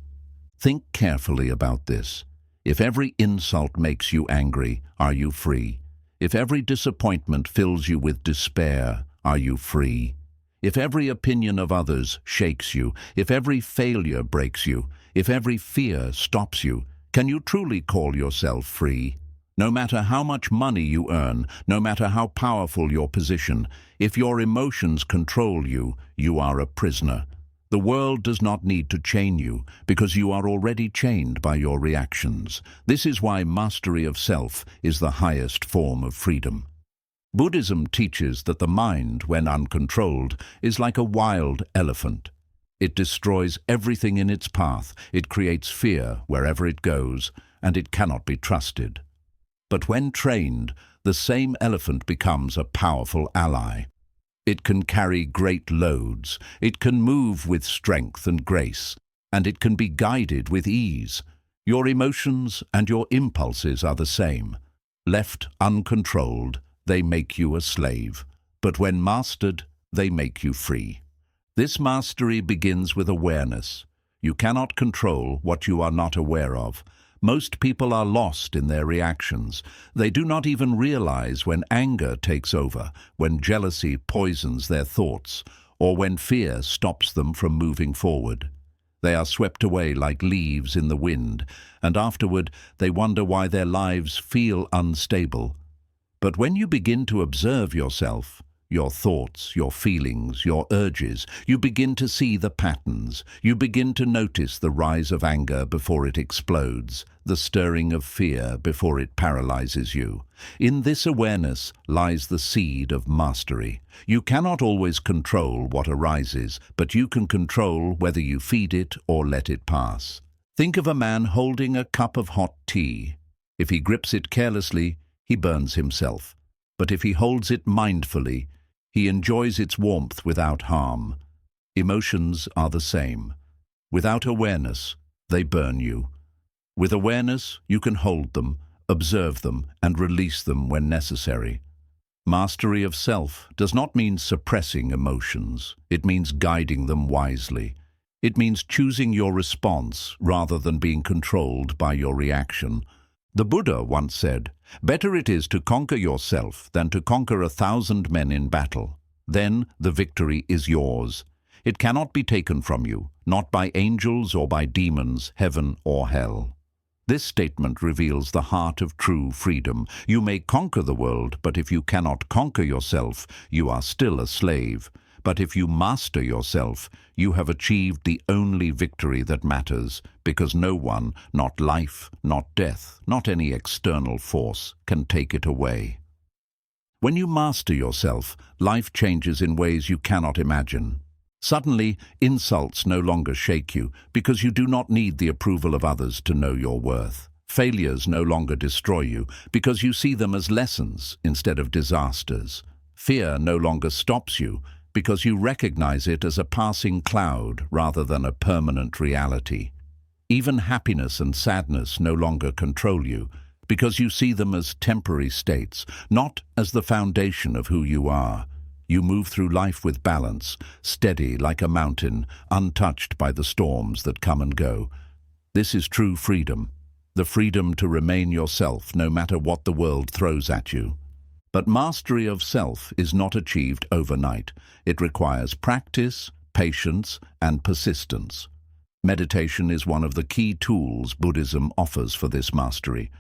Think carefully about this. If every insult makes you angry, are you free? If every disappointment fills you with despair, are you free? If every opinion of others shakes you, if every failure breaks you, if every fear stops you, can you truly call yourself free? No matter how much money you earn, no matter how powerful your position, if your emotions control you, you are a prisoner. The world does not need to chain you, because you are already chained by your reactions. This is why mastery of self is the highest form of freedom. Buddhism teaches that the mind, when uncontrolled, is like a wild elephant. It destroys everything in its path, it creates fear wherever it goes, and it cannot be trusted. But when trained, the same elephant becomes a powerful ally. It can carry great loads, it can move with strength and grace, and it can be guided with ease. Your emotions and your impulses are the same. Left uncontrolled, they make you a slave, but when mastered, they make you free. This mastery begins with awareness. You cannot control what you are not aware of. Most people are lost in their reactions. They do not even realize when anger takes over, when jealousy poisons their thoughts, or when fear stops them from moving forward. They are swept away like leaves in the wind, and afterward they wonder why their lives feel unstable. But when you begin to observe yourself, your thoughts, your feelings, your urges, you begin to see the patterns. You begin to notice the rise of anger before it explodes, the stirring of fear before it paralyzes you. In this awareness lies the seed of mastery. You cannot always control what arises, but you can control whether you feed it or let it pass. Think of a man holding a cup of hot tea. If he grips it carelessly, he burns himself. But if he holds it mindfully, he enjoys its warmth without harm. Emotions are the same. Without awareness, they burn you. With awareness, you can hold them, observe them, and release them when necessary. Mastery of self does not mean suppressing emotions. It means guiding them wisely. It means choosing your response rather than being controlled by your reaction. The Buddha once said, "Better it is to conquer yourself than to conquer 1,000 men in battle. Then the victory is yours. It cannot be taken from you, not by angels or by demons, heaven or hell." This statement reveals the heart of true freedom. You may conquer the world, but if you cannot conquer yourself, you are still a slave. But if you master yourself, you have achieved the only victory that matters, because no one, not life, not death, not any external force, can take it away. When you master yourself, life changes in ways you cannot imagine. Suddenly, insults no longer shake you, because you do not need the approval of others to know your worth. Failures no longer destroy you, because you see them as lessons instead of disasters. Fear no longer stops you, because you recognize it as a passing cloud rather than a permanent reality. Even happiness and sadness no longer control you, because you see them as temporary states, not as the foundation of who you are. You move through life with balance, steady like a mountain, untouched by the storms that come and go. This is true freedom, the freedom to remain yourself no matter what the world throws at you. But mastery of self is not achieved overnight. It requires practice, patience, and persistence. Meditation is one of the key tools Buddhism offers for this mastery.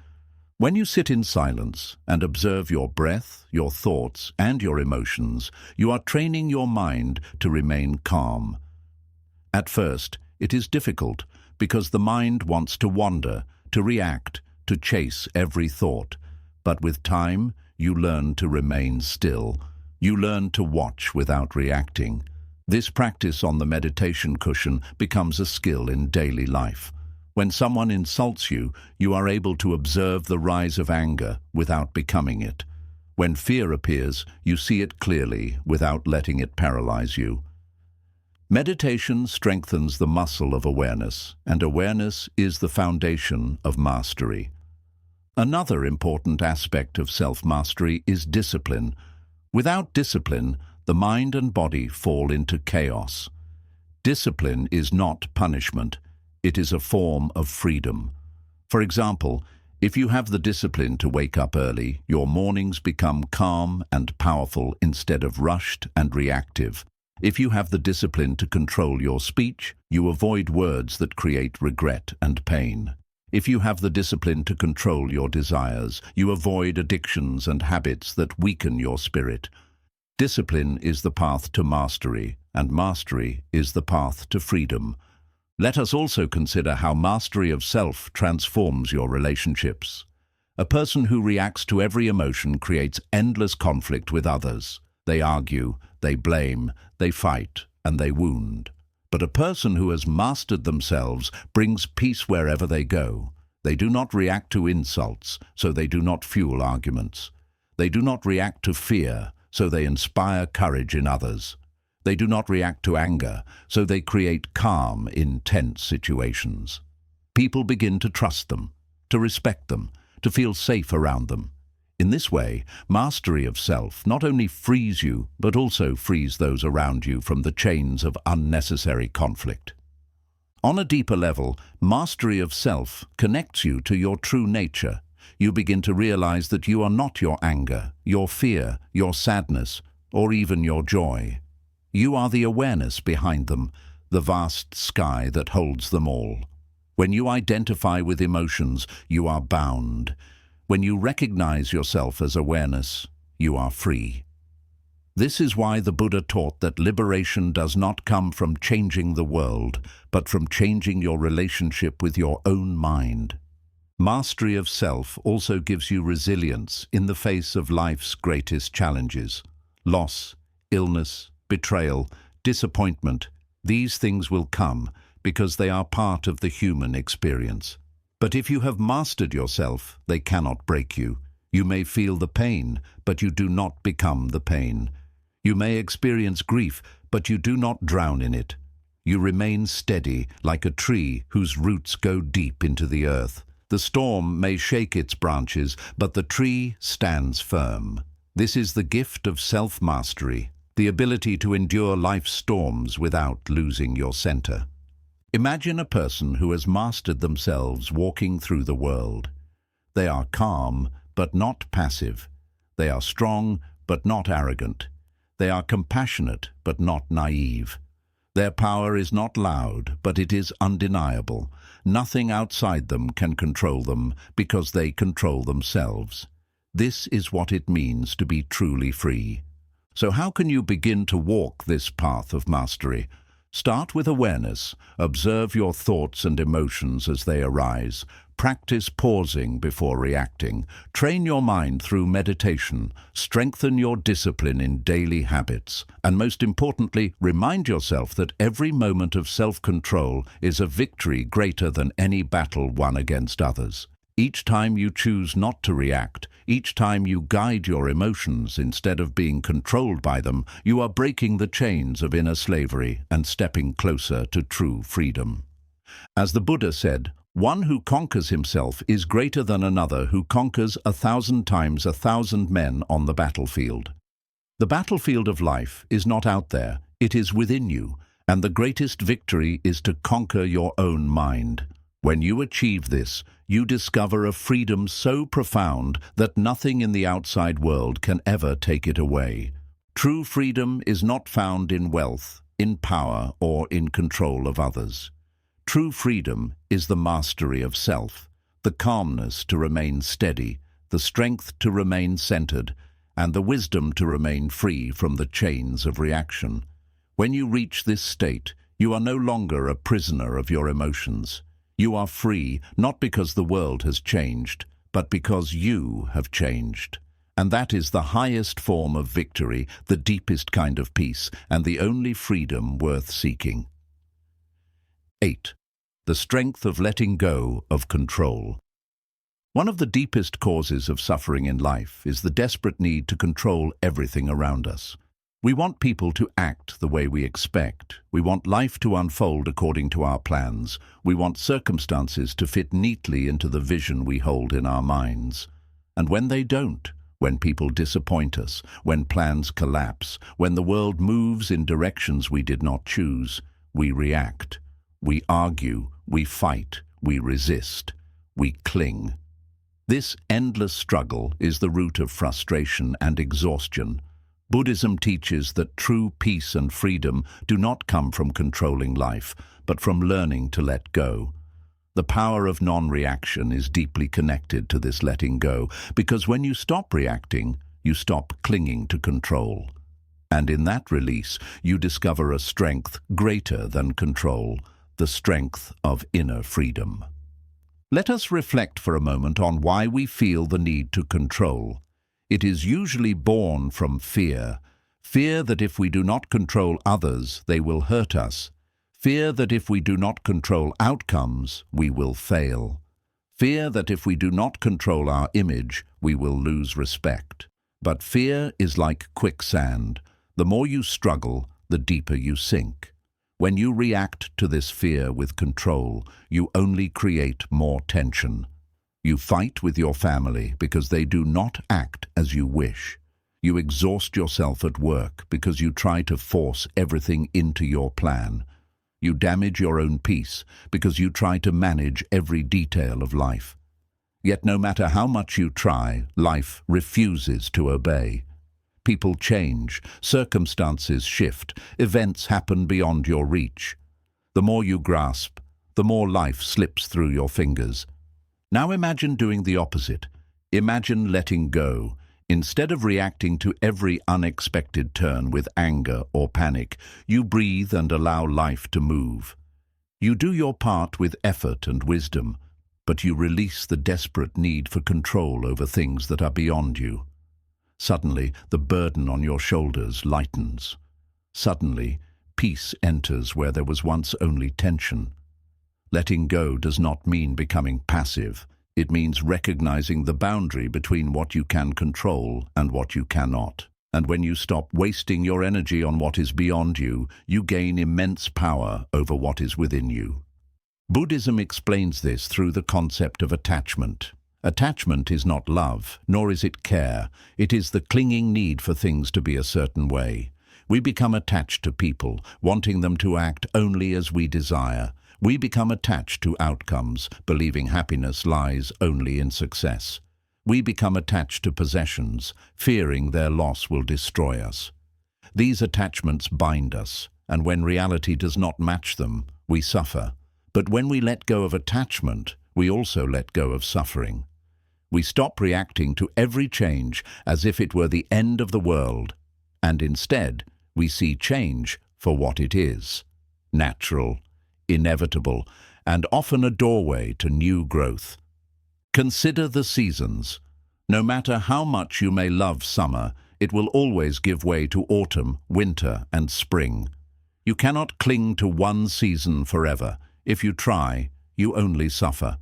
When you sit in silence and observe your breath, your thoughts, and your emotions, you are training your mind to remain calm. At first, it is difficult because the mind wants to wander, to react, to chase every thought. But with time, you learn to remain still. You learn to watch without reacting. This practice on the meditation cushion becomes a skill in daily life. When someone insults you, you are able to observe the rise of anger without becoming it. When fear appears, you see it clearly without letting it paralyze you. Meditation strengthens the muscle of awareness, and awareness is the foundation of mastery. Another important aspect of self-mastery is discipline. Without discipline, the mind and body fall into chaos. Discipline is not punishment. It is a form of freedom. For example, if you have the discipline to wake up early, your mornings become calm and powerful instead of rushed and reactive. If you have the discipline to control your speech, you avoid words that create regret and pain. If you have the discipline to control your desires, you avoid addictions and habits that weaken your spirit. Discipline is the path to mastery, and mastery is the path to freedom. Let us also consider how mastery of self transforms your relationships. A person who reacts to every emotion creates endless conflict with others. They argue, they blame, they fight, and they wound. But a person who has mastered themselves brings peace wherever they go. They do not react to insults, so they do not fuel arguments. They do not react to fear, so they inspire courage in others. They do not react to anger, so they create calm in tense situations. People begin to trust them, to respect them, to feel safe around them. In this way, mastery of self not only frees you, but also frees those around you from the chains of unnecessary conflict. On a deeper level, mastery of self connects you to your true nature. You begin to realize that you are not your anger, your fear, your sadness, or even your joy. You are the awareness behind them, the vast sky that holds them all. When you identify with emotions, you are bound. When you recognize yourself as awareness, you are free. This is why the Buddha taught that liberation does not come from changing the world, but from changing your relationship with your own mind. Mastery of self also gives you resilience in the face of life's greatest challenges. Loss, illness, betrayal, disappointment, these things will come because they are part of the human experience. But if you have mastered yourself, they cannot break you. You may feel the pain, but you do not become the pain. You may experience grief, but you do not drown in it. You remain steady like a tree whose roots go deep into the earth. The storm may shake its branches, but the tree stands firm. This is the gift of self-mastery, the ability to endure life's storms without losing your center. Imagine a person who has mastered themselves walking through the world. They are calm, but not passive. They are strong, but not arrogant. They are compassionate, but not naive. Their power is not loud, but it is undeniable. Nothing outside them can control them because they control themselves. This is what it means to be truly free. So how can you begin to walk this path of mastery? Start with awareness. Observe your thoughts and emotions as they arise. Practice pausing before reacting. Train your mind through meditation. Strengthen your discipline in daily habits. And most importantly, remind yourself that every moment of self-control is a victory greater than any battle won against others. Each time you choose not to react, each time you guide your emotions instead of being controlled by them, you are breaking the chains of inner slavery and stepping closer to true freedom. As the Buddha said, one who conquers himself is greater than another who conquers 1,000 times 1,000 men on the battlefield. The battlefield of life is not out there, it is within you, and the greatest victory is to conquer your own mind. When you achieve this, you discover a freedom so profound that nothing in the outside world can ever take it away. True freedom is not found in wealth, in power, or in control of others. True freedom is the mastery of self, the calmness to remain steady, the strength to remain centered, and the wisdom to remain free from the chains of reaction. When you reach this state, you are no longer a prisoner of your emotions. You are free, not because the world has changed, but because you have changed. And that is the highest form of victory, the deepest kind of peace, and the only freedom worth seeking. 8. The strength of letting go of control. One of the deepest causes of suffering in life is the desperate need to control everything around us. We want people to act the way we expect. We want life to unfold according to our plans. We want circumstances to fit neatly into the vision we hold in our minds. And when they don't, when people disappoint us, when plans collapse, when the world moves in directions we did not choose, we react. We argue, we fight, we resist, we cling. This endless struggle is the root of frustration and exhaustion. Buddhism teaches that true peace and freedom do not come from controlling life, but from learning to let go. The power of non-reaction is deeply connected to this letting go, because when you stop reacting, you stop clinging to control. And in that release, you discover a strength greater than control, the strength of inner freedom. Let us reflect for a moment on why we feel the need to control. It is usually born from fear. Fear that if we do not control others, they will hurt us. Fear that if we do not control outcomes, we will fail. Fear that if we do not control our image, we will lose respect. But fear is like quicksand. The more you struggle, the deeper you sink. When you react to this fear with control, you only create more tension. You fight with your family because they do not act as you wish. You exhaust yourself at work because you try to force everything into your plan. You damage your own peace because you try to manage every detail of life. Yet no matter how much you try, life refuses to obey. People change, circumstances shift, events happen beyond your reach. The more you grasp, the more life slips through your fingers. Now imagine doing the opposite. Imagine letting go. Instead of reacting to every unexpected turn with anger or panic, you breathe and allow life to move. You do your part with effort and wisdom, but you release the desperate need for control over things that are beyond you. Suddenly, the burden on your shoulders lightens. Suddenly, peace enters where there was once only tension. Letting go does not mean becoming passive. It means recognizing the boundary between what you can control and what you cannot. And when you stop wasting your energy on what is beyond you, you gain immense power over what is within you. Buddhism explains this through the concept of attachment. Attachment is not love, nor is it care. It is the clinging need for things to be a certain way. We become attached to people, wanting them to act only as we desire. We become attached to outcomes, believing happiness lies only in success. We become attached to possessions, fearing their loss will destroy us. These attachments bind us, and when reality does not match them, we suffer. But when we let go of attachment, we also let go of suffering. We stop reacting to every change as if it were the end of the world, and instead, we see change for what it is: natural, inevitable, and often a doorway to new growth. Consider the seasons. No matter how much you may love summer, it will always give way to autumn, winter, and spring. You cannot cling to one season forever. If you try, you only suffer.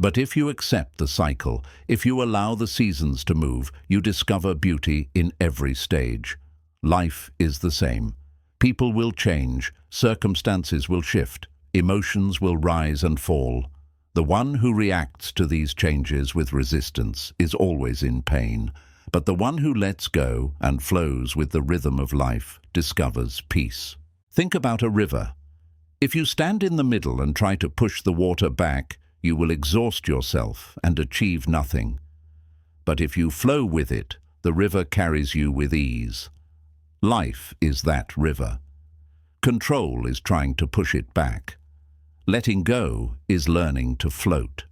But if you accept the cycle, if you allow the seasons to move, you discover beauty in every stage. Life is the same. People will change, circumstances will shift, emotions will rise and fall. The one who reacts to these changes with resistance is always in pain, but the one who lets go and flows with the rhythm of life discovers peace. Think about a river. If you stand in the middle and try to push the water back, you will exhaust yourself and achieve nothing. But if you flow with it, the river carries you with ease. Life is that river. Control is trying to push it back. Letting go is learning to float.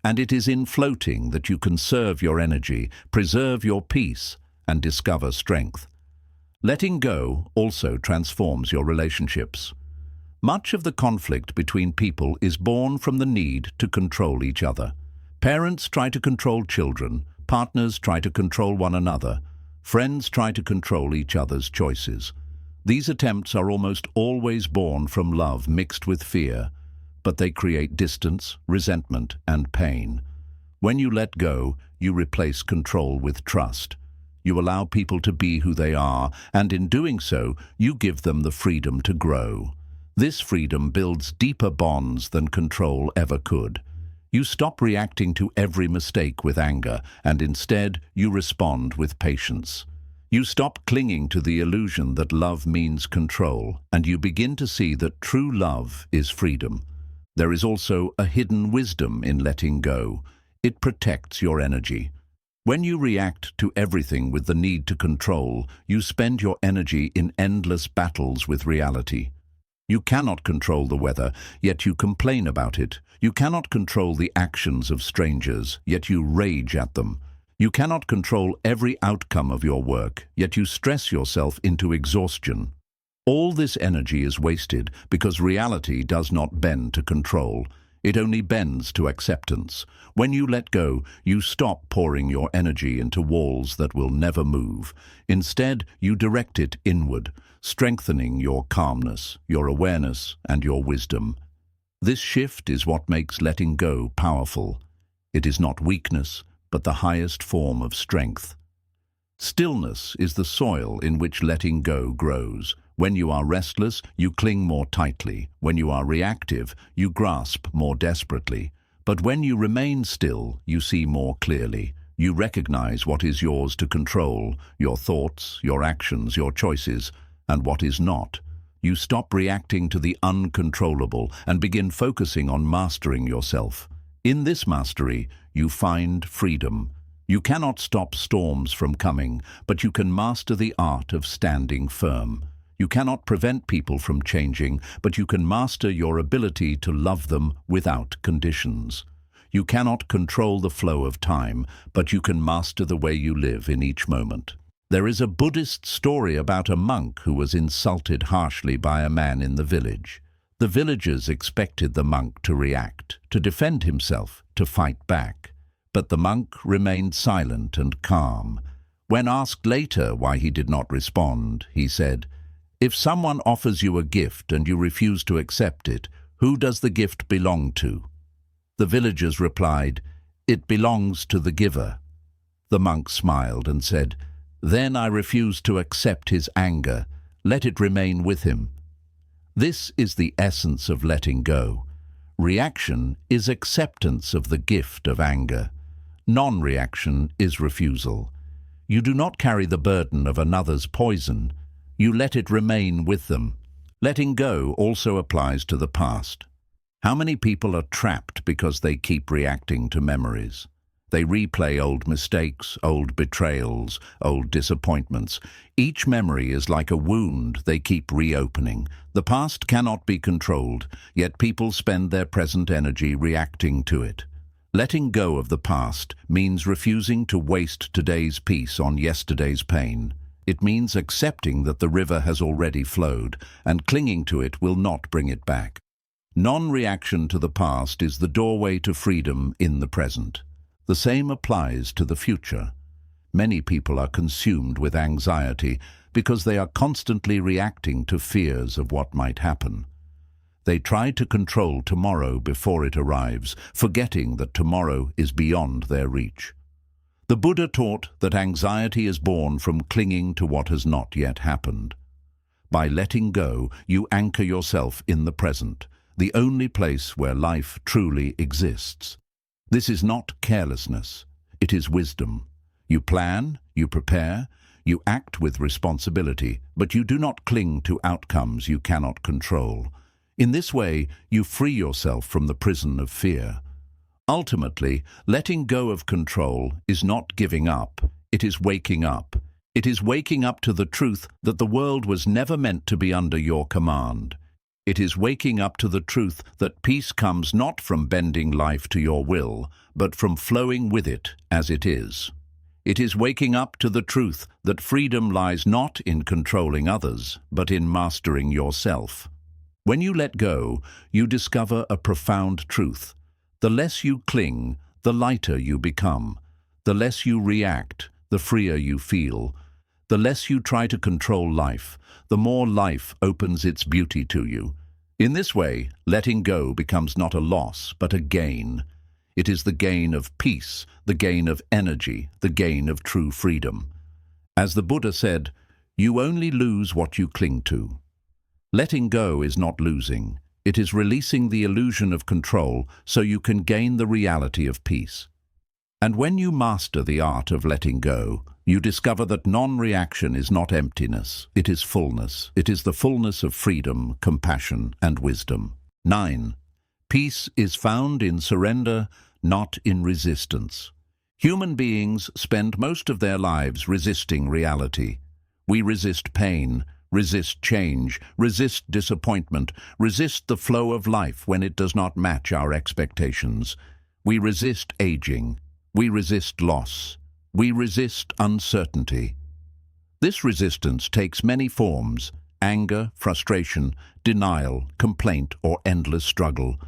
And it is in floating that you conserve your energy, preserve your peace, and discover strength. Letting go also transforms your relationships. Much of the conflict between people is born from the need to control each other. Parents try to control children, partners try to control one another, friends try to control each other's choices. These attempts are almost always born from love mixed with fear, but they create distance, resentment, and pain. When you let go, you replace control with trust. You allow people to be who they are, and in doing so, you give them the freedom to grow. This freedom builds deeper bonds than control ever could. You stop reacting to every mistake with anger, and instead you respond with patience. You stop clinging to the illusion that love means control, and you begin to see that true love is freedom. There is also a hidden wisdom in letting go. It protects your energy. When you react to everything with the need to control, you spend your energy in endless battles with reality. You cannot control the weather, yet you complain about it. You cannot control the actions of strangers, yet you rage at them. You cannot control every outcome of your work, yet you stress yourself into exhaustion. All this energy is wasted because reality does not bend to control. It only bends to acceptance. When you let go, you stop pouring your energy into walls that will never move. Instead, you direct it inward, strengthening your calmness, your awareness, and your wisdom. This shift is what makes letting go powerful. It is not weakness, but the highest form of strength. Stillness is the soil in which letting go grows. When you are restless, you cling more tightly. When you are reactive, you grasp more desperately. But when you remain still, you see more clearly. You recognize what is yours to control, your thoughts, your actions, your choices, and what is not. You stop reacting to the uncontrollable and begin focusing on mastering yourself. In this mastery, you find freedom. You cannot stop storms from coming, but you can master the art of standing firm. You cannot prevent people from changing, but you can master your ability to love them without conditions. You cannot control the flow of time, but you can master the way you live in each moment. There is a Buddhist story about a monk who was insulted harshly by a man in the village. The villagers expected the monk to react, to defend himself, to fight back. But the monk remained silent and calm. When asked later why he did not respond, he said, "If someone offers you a gift and you refuse to accept it, who does the gift belong to?" The villagers replied, "It belongs to the giver." The monk smiled and said, "Then I refuse to accept his anger. Let it remain with him." This is the essence of letting go. Reaction is acceptance of the gift of anger. Non-reaction is refusal. You do not carry the burden of another's poison. You let it remain with them. Letting go also applies to the past. How many people are trapped because they keep reacting to memories? They replay old mistakes, old betrayals, old disappointments. Each memory is like a wound they keep reopening. The past cannot be controlled, yet people spend their present energy reacting to it. Letting go of the past means refusing to waste today's peace on yesterday's pain. It means accepting that the river has already flowed, and clinging to it will not bring it back. Non-reaction to the past is the doorway to freedom in the present. The same applies to the future. Many people are consumed with anxiety because they are constantly reacting to fears of what might happen. They try to control tomorrow before it arrives, forgetting that tomorrow is beyond their reach. The Buddha taught that anxiety is born from clinging to what has not yet happened. By letting go, you anchor yourself in the present, the only place where life truly exists. This is not carelessness, it is wisdom. You plan, you prepare, you act with responsibility, but you do not cling to outcomes you cannot control. In this way, you free yourself from the prison of fear. Ultimately, letting go of control is not giving up, it is waking up. It is waking up to the truth that the world was never meant to be under your command. It is waking up to the truth that peace comes not from bending life to your will, but from flowing with it as it is. It is waking up to the truth that freedom lies not in controlling others, but in mastering yourself. When you let go, you discover a profound truth. The less you cling, the lighter you become. The less you react, the freer you feel. The less you try to control life, the more life opens its beauty to you. In this way, letting go becomes not a loss, but a gain. It is the gain of peace, the gain of energy, the gain of true freedom. As the Buddha said, you only lose what you cling to. Letting go is not losing. It is releasing the illusion of control so you can gain the reality of peace. And when you master the art of letting go, you discover that non-reaction is not emptiness, it is fullness. It is the fullness of freedom, compassion, and wisdom. 9. Peace is found in surrender, not in resistance. Human beings spend most of their lives resisting reality. We resist pain, resist change, resist disappointment, resist the flow of life when it does not match our expectations. We resist aging. We resist loss. We resist uncertainty. This resistance takes many forms: anger, frustration, denial, complaint, or endless struggle.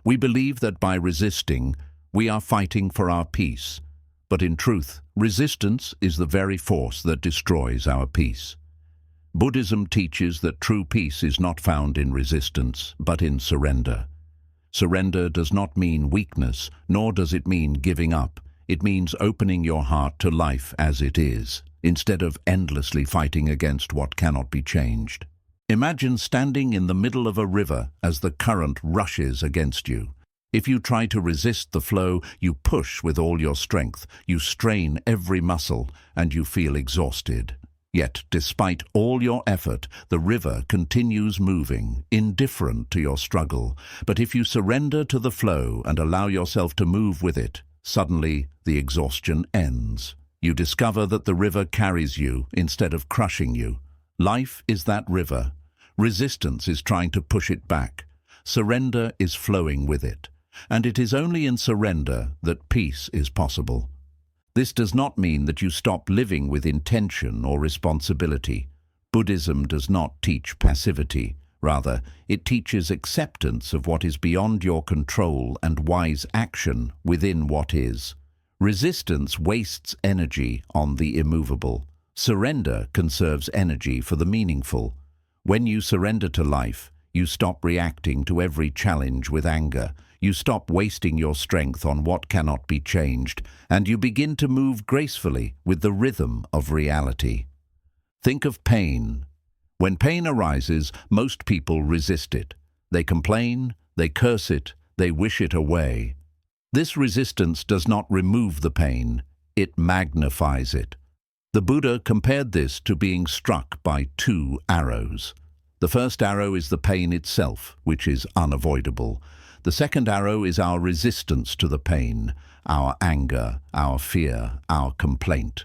We believe that by resisting, we are fighting for our peace. But in truth, resistance is the very force that destroys our peace. Buddhism teaches that true peace is not found in resistance, but in surrender. Surrender does not mean weakness, nor does it mean giving up. It means opening your heart to life as it is, instead of endlessly fighting against what cannot be changed. Imagine standing in the middle of a river as the current rushes against you. If you try to resist the flow, you push with all your strength, you strain every muscle, and you feel exhausted. Yet, despite all your effort, the river continues moving, indifferent to your struggle. But if you surrender to the flow and allow yourself to move with it, suddenly the exhaustion ends. You discover that the river carries you instead of crushing you. Life is that river. Resistance is trying to push it back. Surrender is flowing with it. And it is only in surrender that peace is possible. This does not mean that you stop living with intention or responsibility. Buddhism does not teach passivity. Rather, it teaches acceptance of what is beyond your control and wise action within what is. Resistance wastes energy on the immovable. Surrender conserves energy for the meaningful. When you surrender to life, you stop reacting to every challenge with anger. You stop wasting your strength on what cannot be changed, and you begin to move gracefully with the rhythm of reality. Think of pain. When pain arises, most people resist it. They complain, they curse it, they wish it away. This resistance does not remove the pain, it magnifies it. The Buddha compared this to being struck by two arrows. The first arrow is the pain itself, which is unavoidable. The second arrow is our resistance to the pain, our anger, our fear, our complaint.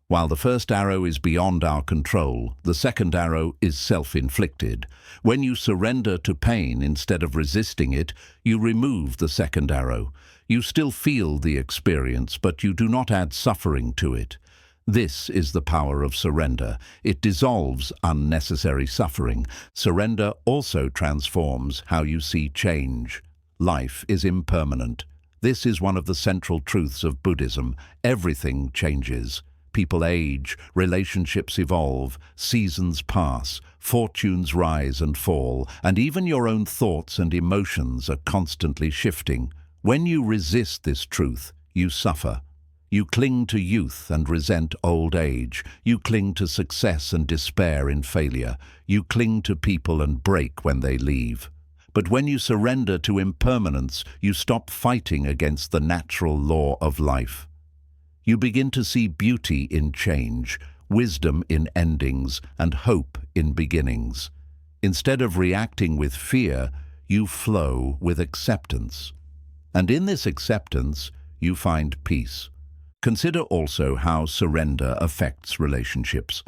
While the first arrow is beyond our control, the second arrow is self-inflicted. When you surrender to pain instead of resisting it, you remove the second arrow. You still feel the experience, but you do not add suffering to it. This is the power of surrender. It dissolves unnecessary suffering. Surrender also transforms how you see change. Life is impermanent. This is one of the central truths of Buddhism. Everything changes. People age, relationships evolve, seasons pass, fortunes rise and fall, and even your own thoughts and emotions are constantly shifting. When you resist this truth, you suffer. You cling to youth and resent old age. You cling to success and despair in failure. You cling to people and break when they leave. But when you surrender to impermanence, you stop fighting against the natural law of life. You begin to see beauty in change, wisdom in endings, and hope in beginnings. Instead of reacting with fear, you flow with acceptance. And in this acceptance, you find peace. Consider also how surrender affects relationships.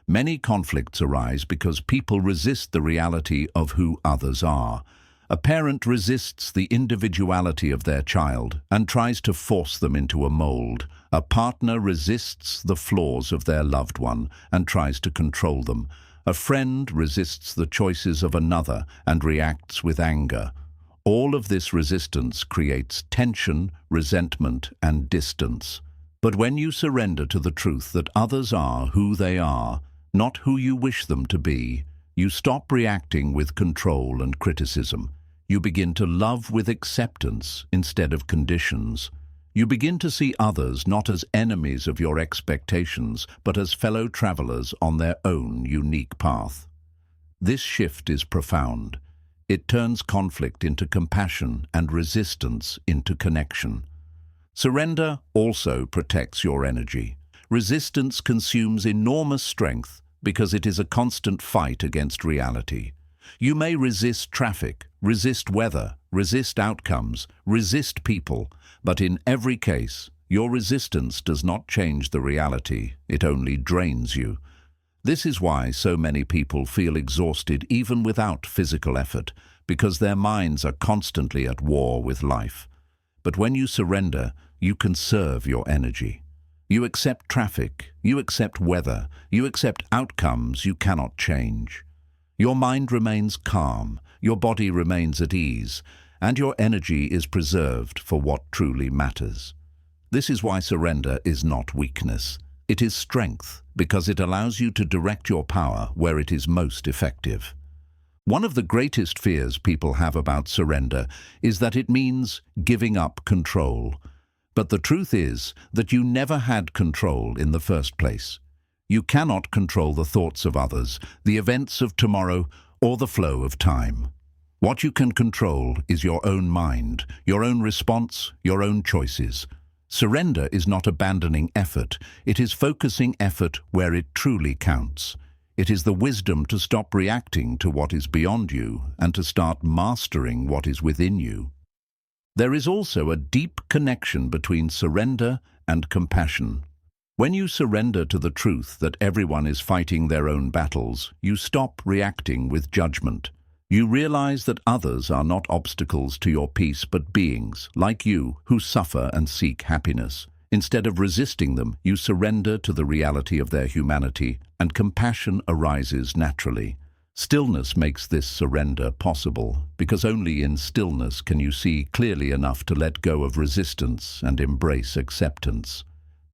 Many conflicts arise because people resist the reality of who others are. A parent resists the individuality of their child and tries to force them into a mold. A partner resists the flaws of their loved one and tries to control them. A friend resists the choices of another and reacts with anger. All of this resistance creates tension, resentment, and distance. But when you surrender to the truth that others are who they are, not who you wish them to be, you stop reacting with control and criticism. You begin to love with acceptance instead of conditions. You begin to see others not as enemies of your expectations, but as fellow travelers on their own unique path. This shift is profound. It turns conflict into compassion and resistance into connection. Surrender also protects your energy. Resistance consumes enormous strength because it is a constant fight against reality. You may resist traffic, resist weather, resist outcomes, resist people, but in every case, your resistance does not change the reality, it only drains you. This is why so many people feel exhausted even without physical effort, because their minds are constantly at war with life. But when you surrender, you conserve your energy. You accept traffic, you accept weather, you accept outcomes you cannot change. Your mind remains calm, your body remains at ease, and your energy is preserved for what truly matters. This is why surrender is not weakness. It is strength, because it allows you to direct your power where it is most effective. One of the greatest fears people have about surrender is that it means giving up control. But the truth is that you never had control in the first place. You cannot control the thoughts of others, the events of tomorrow, or the flow of time. What you can control is your own mind, your own response, your own choices. Surrender is not abandoning effort, it is focusing effort where it truly counts. It is the wisdom to stop reacting to what is beyond you and to start mastering what is within you. There is also a deep connection between surrender and compassion. When you surrender to the truth that everyone is fighting their own battles, you stop reacting with judgment. You realize that others are not obstacles to your peace but beings, like you, who suffer and seek happiness. Instead of resisting them, you surrender to the reality of their humanity, and compassion arises naturally. Stillness makes this surrender possible, because only in stillness can you see clearly enough to let go of resistance and embrace acceptance.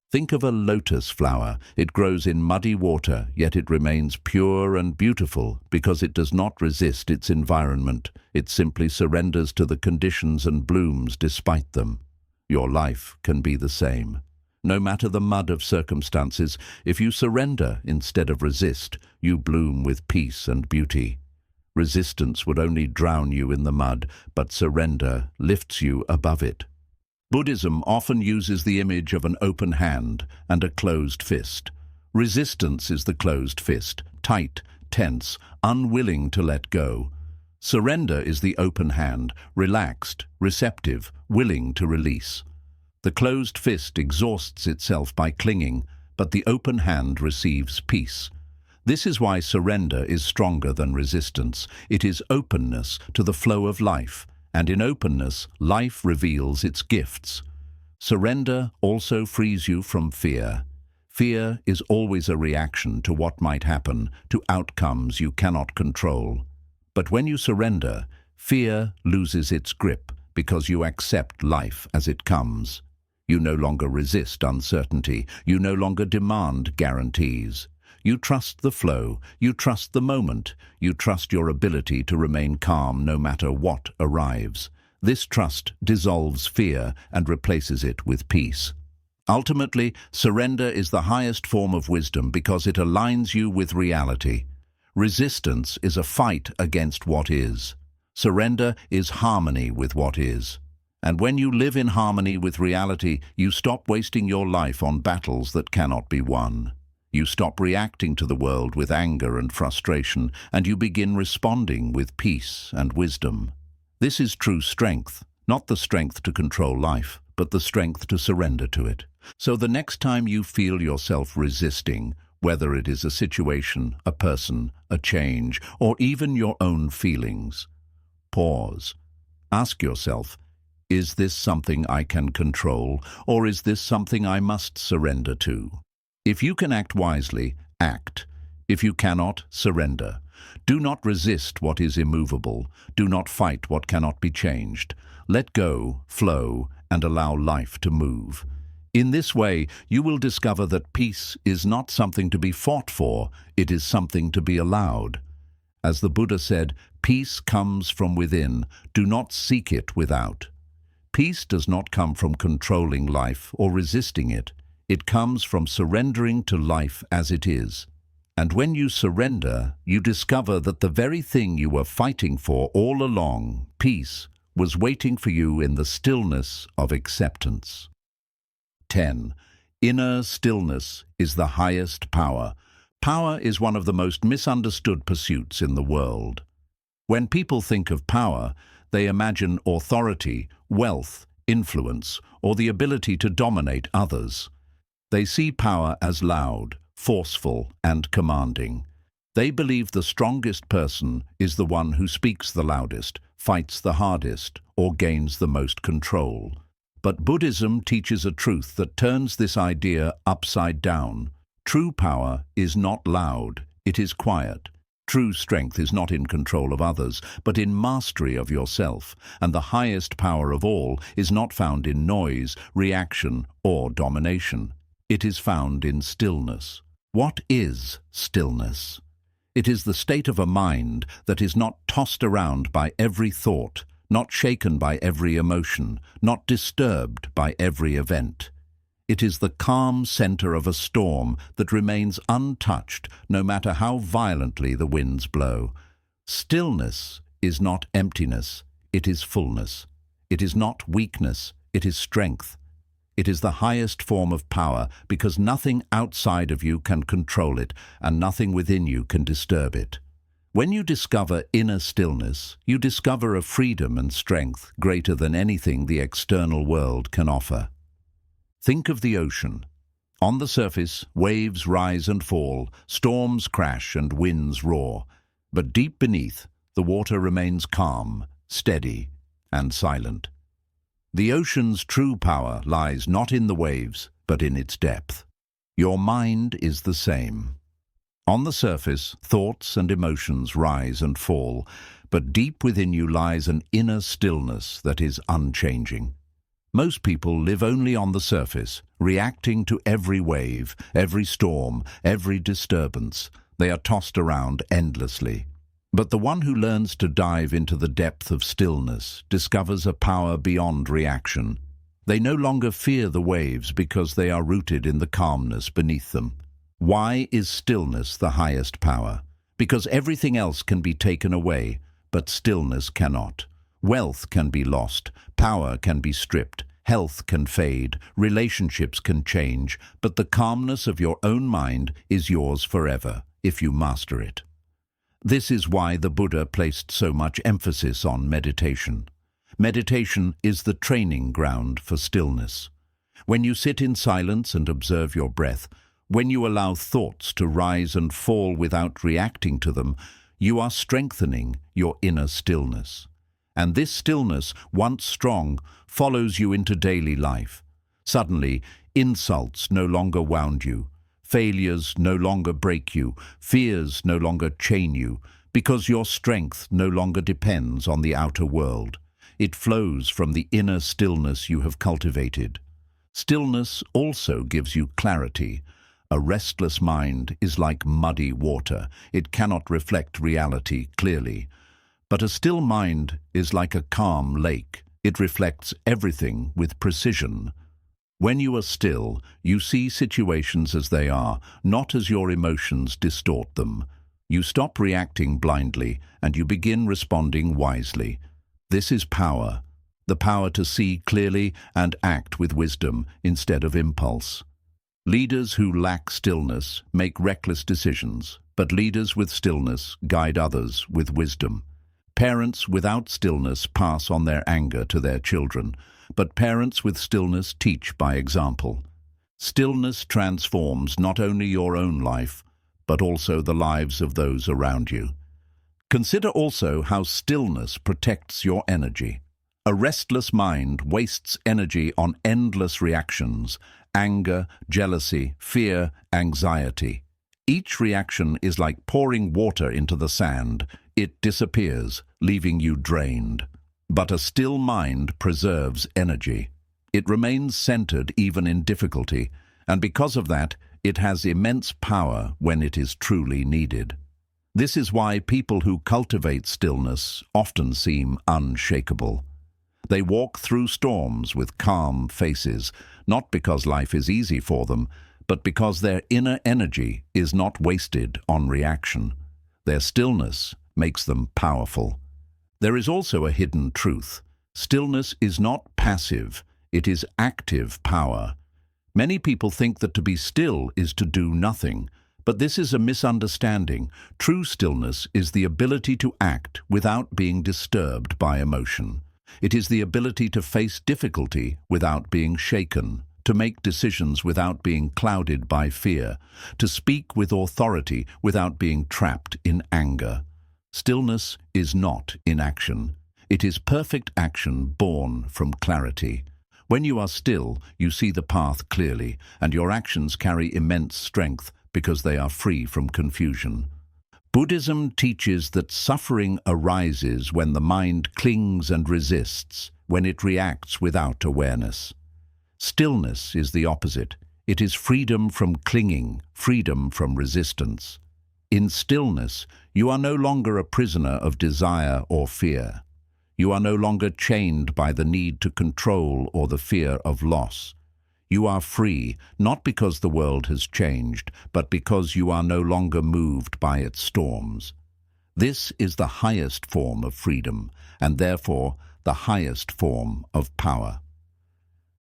Think of a lotus flower. It grows in muddy water, yet it remains pure and beautiful because it does not resist its environment. It simply surrenders to the conditions and blooms despite them. Your life can be the same. No matter the mud of circumstances, if you surrender instead of resist, you bloom with peace and beauty. Resistance would only drown you in the mud, but surrender lifts you above it. Buddhism often uses the image of an open hand and a closed fist. Resistance is the closed fist, tight, tense, unwilling to let go. Surrender is the open hand, relaxed, receptive, willing to release. The closed fist exhausts itself by clinging, but the open hand receives peace. This is why surrender is stronger than resistance. It is openness to the flow of life, and in openness, life reveals its gifts. Surrender also frees you from fear. Fear is always a reaction to what might happen, to outcomes you cannot control. But when you surrender, fear loses its grip because you accept life as it comes. You no longer resist uncertainty. You no longer demand guarantees. You trust the flow. You trust the moment. You trust your ability to remain calm no matter what arrives. This trust dissolves fear and replaces it with peace. Ultimately, surrender is the highest form of wisdom because it aligns you with reality. Resistance is a fight against what is. Surrender is harmony with what is. And when you live in harmony with reality, you stop wasting your life on battles that cannot be won. You stop reacting to the world with anger and frustration, and you begin responding with peace and wisdom. This is true strength, not the strength to control life, but the strength to surrender to it. So the next time you feel yourself resisting, whether it is a situation, a person, a change, or even your own feelings, pause. Ask yourself, is this something I can control, or is this something I must surrender to? If you can act wisely, act. If you cannot, surrender. Do not resist what is immovable. Do not fight what cannot be changed. Let go, flow, and allow life to move. In this way, you will discover that peace is not something to be fought for, it is something to be allowed. As the Buddha said, peace comes from within, do not seek it without. Peace does not come from controlling life or resisting it. It comes from surrendering to life as it is. And when you surrender, you discover that the very thing you were fighting for all along, peace, was waiting for you in the stillness of acceptance. 10. Inner stillness is the highest power. Power is one of the most misunderstood pursuits in the world. When people think of power, they imagine authority, wealth, influence, or the ability to dominate others. They see power as loud, forceful, and commanding. They believe the strongest person is the one who speaks the loudest, fights the hardest, or gains the most control. But Buddhism teaches a truth that turns this idea upside down. True power is not loud, it is quiet. True strength is not in control of others, but in mastery of yourself, and the highest power of all is not found in noise, reaction, or domination. It is found in stillness. What is stillness? It is the state of a mind that is not tossed around by every thought, not shaken by every emotion, not disturbed by every event. It is the calm center of a storm that remains untouched no matter how violently the winds blow. Stillness is not emptiness, it is fullness. It is not weakness, it is strength. It is the highest form of power because nothing outside of you can control it and nothing within you can disturb it. When you discover inner stillness, you discover a freedom and strength greater than anything the external world can offer. Think of the ocean. On the surface, waves rise and fall, storms crash and winds roar. But deep beneath, the water remains calm, steady, and silent. The ocean's true power lies not in the waves, but in its depth. Your mind is the same. On the surface, thoughts and emotions rise and fall, but deep within you lies an inner stillness that is unchanging. Most people live only on the surface, reacting to every wave, every storm, every disturbance. They are tossed around endlessly. But the one who learns to dive into the depth of stillness discovers a power beyond reaction. They no longer fear the waves because they are rooted in the calmness beneath them. Why is stillness the highest power? Because everything else can be taken away, but stillness cannot. Wealth can be lost, power can be stripped, health can fade, relationships can change, but the calmness of your own mind is yours forever, if you master it. This is why the Buddha placed so much emphasis on meditation. Meditation is the training ground for stillness. When you sit in silence and observe your breath, when you allow thoughts to rise and fall without reacting to them, you are strengthening your inner stillness. And this stillness, once strong, follows you into daily life. Suddenly, insults no longer wound you, failures no longer break you, fears no longer chain you, because your strength no longer depends on the outer world. It flows from the inner stillness you have cultivated. Stillness also gives you clarity. A restless mind is like muddy water. It cannot reflect reality clearly. But a still mind is like a calm lake. It reflects everything with precision. When you are still, you see situations as they are, not as your emotions distort them. You stop reacting blindly, and you begin responding wisely. This is power, the power to see clearly and act with wisdom instead of impulse. Leaders who lack stillness make reckless decisions, but leaders with stillness guide others with wisdom. Parents without stillness pass on their anger to their children, but parents with stillness teach by example. Stillness transforms not only your own life, but also the lives of those around you. Consider also how stillness protects your energy. A restless mind wastes energy on endless reactions: anger, jealousy, fear, anxiety. Each reaction is like pouring water into the sand. It disappears, leaving you drained. But a still mind preserves energy. It remains centered even in difficulty, and because of that, it has immense power when it is truly needed. This is why people who cultivate stillness often seem unshakable. They walk through storms with calm faces, not because life is easy for them, but because their inner energy is not wasted on reaction. Their stillness makes them powerful. There is also a hidden truth. Stillness is not passive, it is active power. Many people think that to be still is to do nothing, but this is a misunderstanding. True stillness is the ability to act without being disturbed by emotion. It is the ability to face difficulty without being shaken, to make decisions without being clouded by fear, to speak with authority without being trapped in anger. Stillness is not inaction. It is perfect action born from clarity. When you are still, you see the path clearly, and your actions carry immense strength because they are free from confusion. Buddhism teaches that suffering arises when the mind clings and resists, when it reacts without awareness. Stillness is the opposite. It is freedom from clinging, freedom from resistance. In stillness, you are no longer a prisoner of desire or fear. You are no longer chained by the need to control or the fear of loss. You are free, not because the world has changed, but because you are no longer moved by its storms. This is the highest form of freedom, and therefore the highest form of power.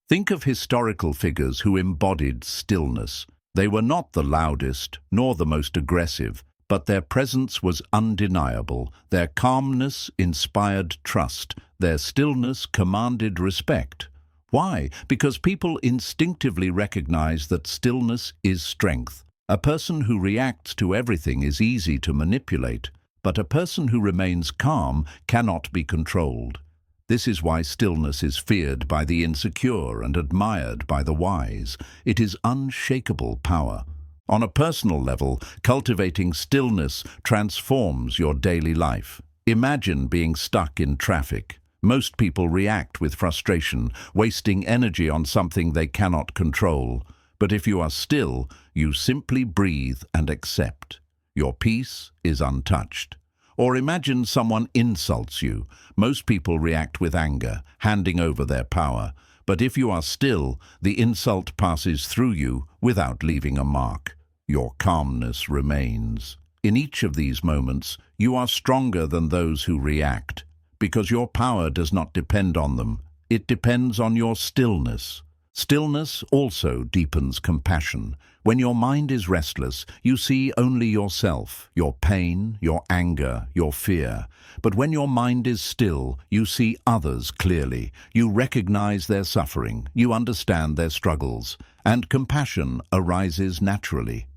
Think of historical figures who embodied stillness. They were not the loudest, nor the most aggressive, but their presence was undeniable. Their calmness inspired trust. Their stillness commanded respect. Why? Because people instinctively recognize that stillness is strength. A person who reacts to everything is easy to manipulate, but a person who remains calm cannot be controlled. This is why stillness is feared by the insecure and admired by the wise. It is unshakable power. On a personal level, cultivating stillness transforms your daily life. Imagine being stuck in traffic. Most people react with frustration, wasting energy on something they cannot control. But if you are still, you simply breathe and accept. Your peace is untouched. Or imagine someone insults you. Most people react with anger, handing over their power. But if you are still, the insult passes through you without leaving a mark. Your calmness remains. In each of these moments, you are stronger than those who react, because your power does not depend on them. It depends on your stillness. Stillness also deepens compassion. When your mind is restless, you see only yourself, your pain, your anger, your fear. But when your mind is still, you see others clearly. You recognize their suffering, you understand their struggles, and compassion arises naturally.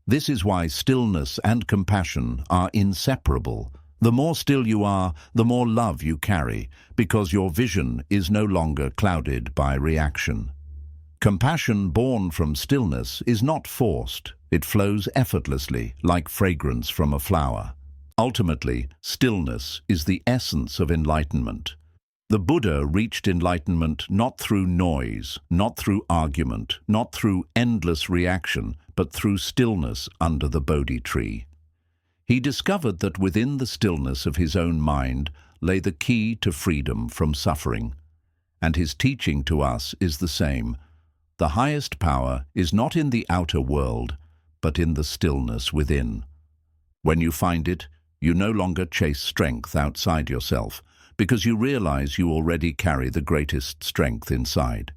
This is why stillness and compassion are inseparable. The more still you are, the more love you carry, because your vision is no longer clouded by reaction. Compassion born from stillness is not forced. It flows effortlessly, like fragrance from a flower. Ultimately, stillness is the essence of enlightenment. The Buddha reached enlightenment not through noise, not through argument, not through endless reaction, but through stillness under the Bodhi tree. He discovered that within the stillness of his own mind lay the key to freedom from suffering. And his teaching to us is the same. The highest power is not in the outer world, but in the stillness within. When you find it, you no longer chase strength outside yourself, because you realize you already carry the greatest strength inside.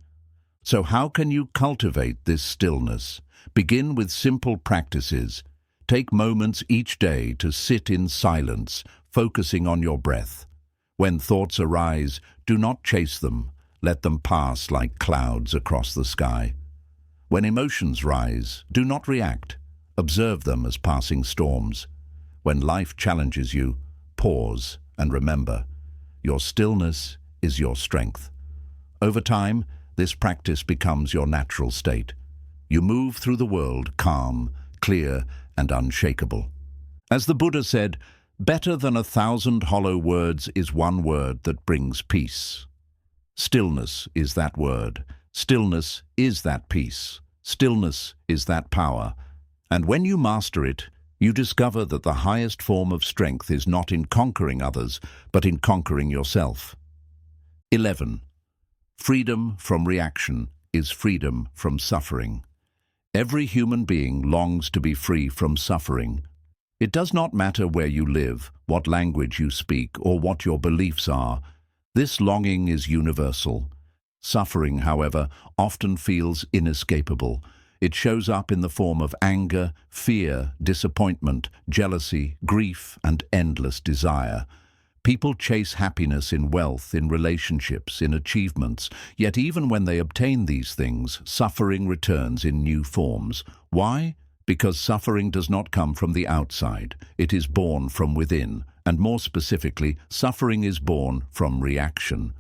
So how can you cultivate this stillness? Begin with simple practices. Take moments each day to sit in silence, focusing on your breath. When thoughts arise, do not chase them. Let them pass like clouds across the sky. When emotions rise, do not react. Observe them as passing storms. When life challenges you, pause and remember, your stillness is your strength. Over time, this practice becomes your natural state. You move through the world calm, clear, and unshakable. As the Buddha said, better than 1,000 hollow words is one word that brings peace. Stillness is that word. Stillness is that peace. Stillness is that power. And when you master it, you discover that the highest form of strength is not in conquering others, but in conquering yourself. 11. Freedom from reaction is freedom from suffering. Every human being longs to be free from suffering. It does not matter where you live, what language you speak, or what your beliefs are. This longing is universal. Suffering, however, often feels inescapable. It shows up in the form of anger, fear, disappointment, jealousy, grief, and endless desire. People chase happiness in wealth, in relationships, in achievements, yet even when they obtain these things, suffering returns in new forms. Why? Because suffering does not come from the outside. It is born from within, and more specifically, suffering is born from reaction.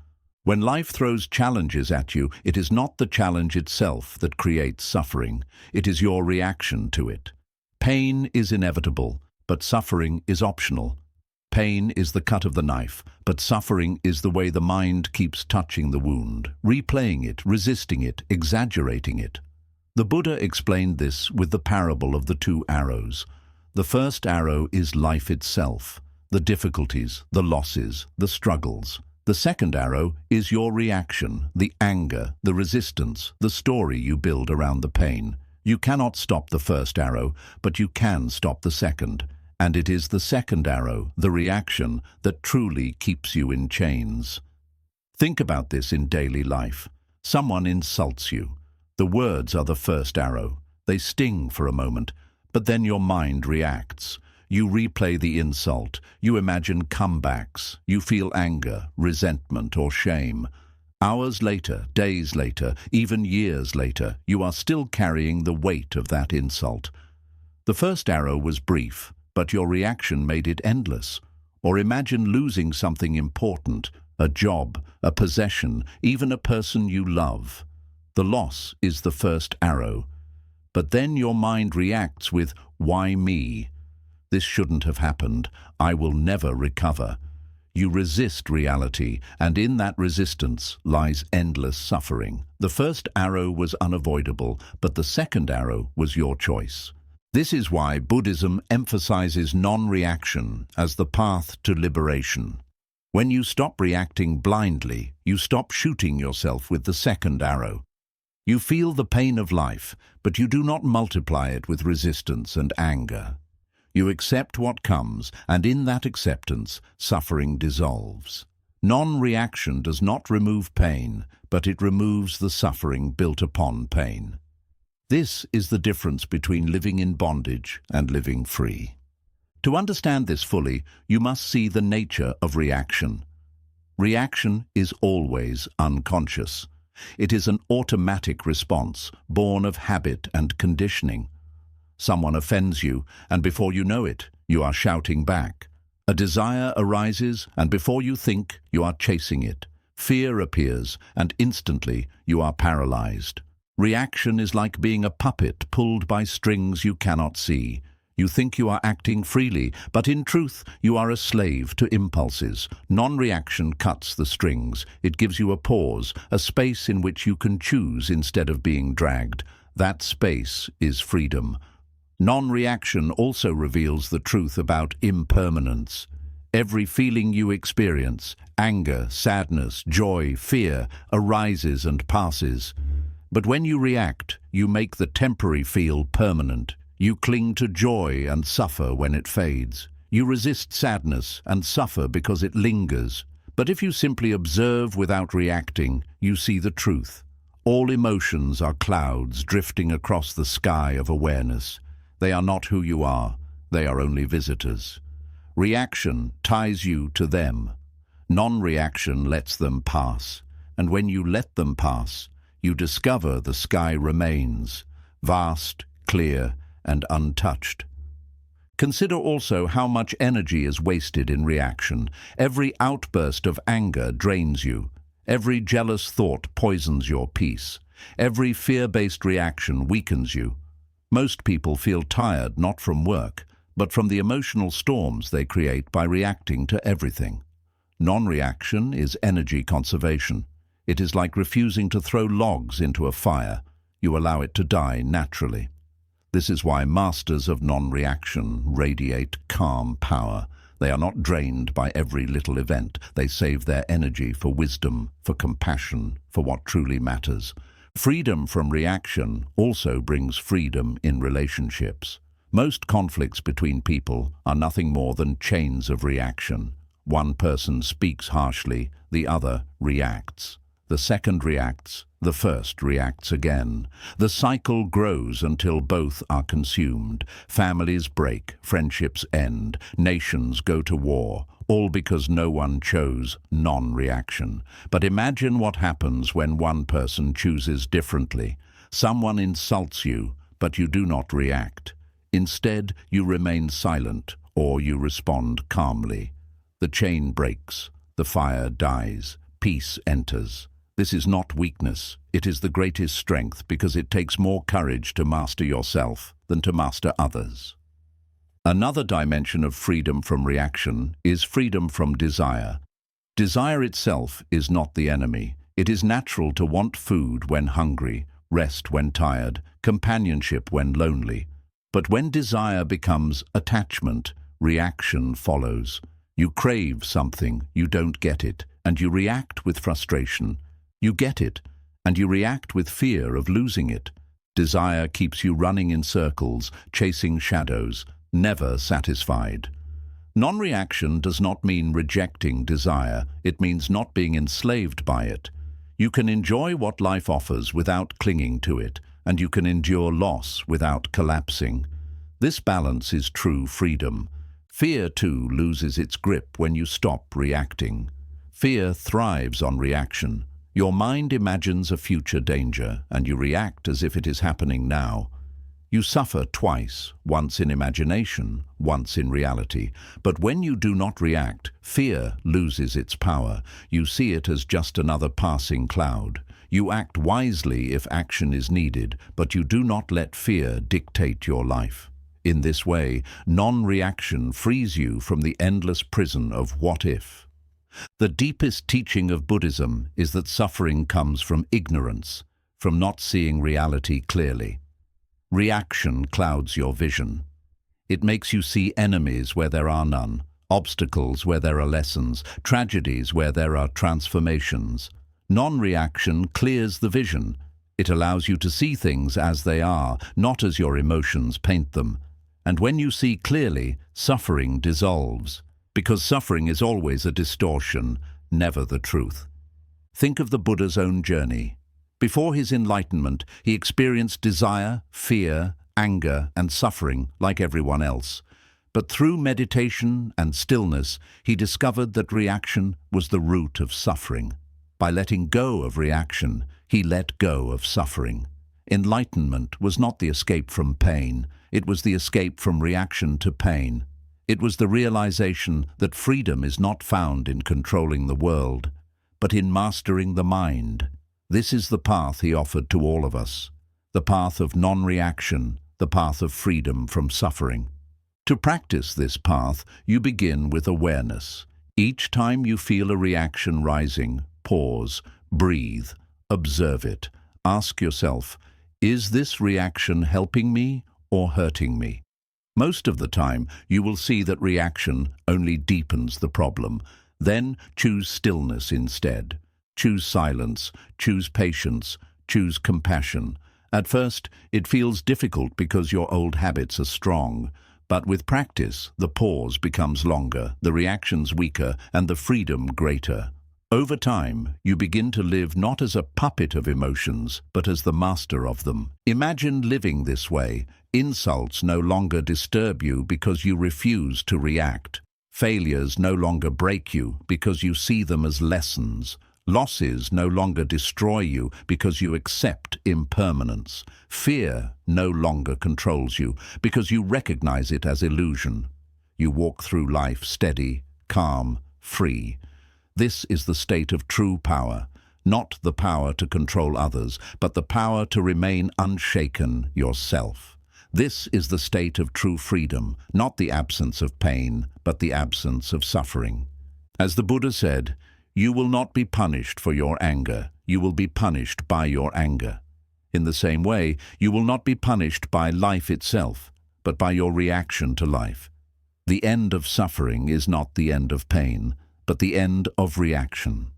When life throws challenges at you, it is not the challenge itself that creates suffering. It is your reaction to it. Pain is inevitable, but suffering is optional. Pain is the cut of the knife, but suffering is the way the mind keeps touching the wound, replaying it, resisting it, exaggerating it. The Buddha explained this with the parable of the two arrows. The first arrow is life itself, the difficulties, the losses, the struggles. The second arrow is your reaction, the anger, the resistance, the story you build around the pain. You cannot stop the first arrow, but you can stop the second. And it is the second arrow, the reaction, that truly keeps you in chains. Think about this in daily life. Someone insults you. The words are the first arrow. They sting for a moment, but then your mind reacts. You replay the insult. You imagine comebacks. You feel anger, resentment, or shame. Hours later, days later, even years later, you are still carrying the weight of that insult. The first arrow was brief, but your reaction made it endless. Or imagine losing something important, a job, a possession, even a person you love. The loss is the first arrow. But then your mind reacts with, "Why me? This shouldn't have happened. I will never recover." You resist reality, and in that resistance lies endless suffering. The first arrow was unavoidable, but the second arrow was your choice. This is why Buddhism emphasizes non-reaction as the path to liberation. When you stop reacting blindly, you stop shooting yourself with the second arrow. You feel the pain of life, but you do not multiply it with resistance and anger. You accept what comes, and in that acceptance, suffering dissolves. Non-reaction does not remove pain, but it removes the suffering built upon pain. This is the difference between living in bondage and living free. To understand this fully, you must see the nature of reaction. Reaction is always unconscious. It is an automatic response, born of habit and conditioning. Someone offends you, and before you know it, you are shouting back. A desire arises, and before you think, you are chasing it. Fear appears, and instantly you are paralyzed. Reaction is like being a puppet pulled by strings you cannot see. You think you are acting freely, but in truth, you are a slave to impulses. Non-reaction cuts the strings. It gives you a pause, a space in which you can choose instead of being dragged. That space is freedom. Non-reaction also reveals the truth about impermanence. Every feeling you experience, anger, sadness, joy, fear, arises and passes. But when you react, you make the temporary feel permanent. You cling to joy and suffer when it fades. You resist sadness and suffer because it lingers. But if you simply observe without reacting, you see the truth. All emotions are clouds drifting across the sky of awareness. They are not who you are. They are only visitors. Reaction ties you to them. Non-reaction lets them pass. And when you let them pass, you discover the sky remains, vast, clear, and untouched. Consider also how much energy is wasted in reaction. Every outburst of anger drains you. Every jealous thought poisons your peace. Every fear-based reaction weakens you. Most people feel tired not from work, but from the emotional storms they create by reacting to everything. Non-reaction is energy conservation. It is like refusing to throw logs into a fire. You allow it to die naturally. This is why masters of non-reaction radiate calm power. They are not drained by every little event. They save their energy for wisdom, for compassion, for what truly matters. Freedom from reaction also brings freedom in relationships. Most conflicts between people are nothing more than chains of reaction. One person speaks harshly, the other reacts. The second reacts, the first reacts again. The cycle grows until both are consumed. Families break, friendships end, nations go to war, all because no one chose non-reaction. But imagine what happens when one person chooses differently. Someone insults you, but you do not react. Instead, you remain silent, or you respond calmly. The chain breaks, the fire dies, peace enters. This is not weakness, it is the greatest strength because it takes more courage to master yourself than to master others. Another dimension of freedom from reaction is freedom from desire. Desire itself is not the enemy. It is natural to want food when hungry, rest when tired, companionship when lonely. But when desire becomes attachment, reaction follows. You crave something, you don't get it, and you react with frustration. You get it, and you react with fear of losing it. Desire keeps you running in circles, chasing shadows, never satisfied. Non-reaction does not mean rejecting desire, it means not being enslaved by it. You can enjoy what life offers without clinging to it, and you can endure loss without collapsing. This balance is true freedom. Fear, too, loses its grip when you stop reacting. Fear thrives on reaction. Your mind imagines a future danger, and you react as if it is happening now. You suffer twice, once in imagination, once in reality. But when you do not react, fear loses its power. You see it as just another passing cloud. You act wisely if action is needed, but you do not let fear dictate your life. In this way, non-reaction frees you from the endless prison of what if. The deepest teaching of Buddhism is that suffering comes from ignorance, from not seeing reality clearly. Reaction clouds your vision. It makes you see enemies where there are none, obstacles where there are lessons, tragedies where there are transformations. Non-reaction clears the vision. It allows you to see things as they are, not as your emotions paint them. And when you see clearly, suffering dissolves. Because suffering is always a distortion, never the truth. Think of the Buddha's own journey. Before his enlightenment, he experienced desire, fear, anger, and suffering like everyone else. But through meditation and stillness, he discovered that reaction was the root of suffering. By letting go of reaction, he let go of suffering. Enlightenment was not the escape from pain, it was the escape from reaction to pain. It was the realization that freedom is not found in controlling the world, but in mastering the mind. This is the path he offered to all of us, the path of non-reaction, the path of freedom from suffering. To practice this path, you begin with awareness. Each time you feel a reaction rising, pause, breathe, observe it. Ask yourself, is this reaction helping me or hurting me? Most of the time, you will see that reaction only deepens the problem. Then choose stillness instead. Choose silence, choose patience, choose compassion. At first, it feels difficult because your old habits are strong. But with practice, the pause becomes longer, the reactions weaker, and the freedom greater. Over time, you begin to live not as a puppet of emotions, but as the master of them. Imagine living this way. Insults no longer disturb you because you refuse to react. Failures no longer break you because you see them as lessons. Losses no longer destroy you because you accept impermanence. Fear no longer controls you because you recognize it as illusion. You walk through life steady, calm, free. This is the state of true power, not the power to control others, but the power to remain unshaken yourself. This is the state of true freedom, not the absence of pain, but the absence of suffering. As the Buddha said, you will not be punished for your anger, you will be punished by your anger. In the same way, you will not be punished by life itself, but by your reaction to life. The end of suffering is not the end of pain, but the end of reaction.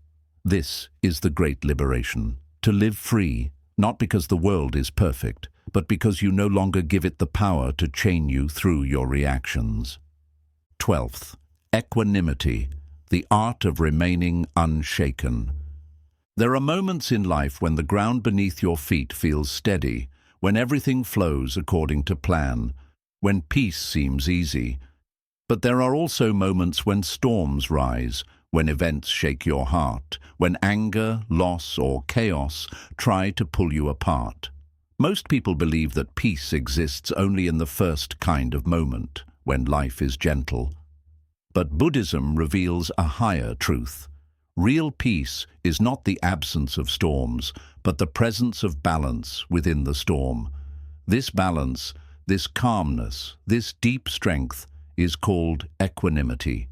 This is the great liberation, to live free, not because the world is perfect, but because you no longer give it the power to chain you through your reactions. 12th, equanimity, the art of remaining unshaken. There are moments in life when the ground beneath your feet feels steady, when everything flows according to plan, when peace seems easy. But there are also moments when storms rise, when events shake your heart, when anger, loss, or chaos try to pull you apart. Most people believe that peace exists only in the first kind of moment, when life is gentle. But Buddhism reveals a higher truth. Real peace is not the absence of storms, but the presence of balance within the storm. This balance, this calmness, this deep strength is called equanimity,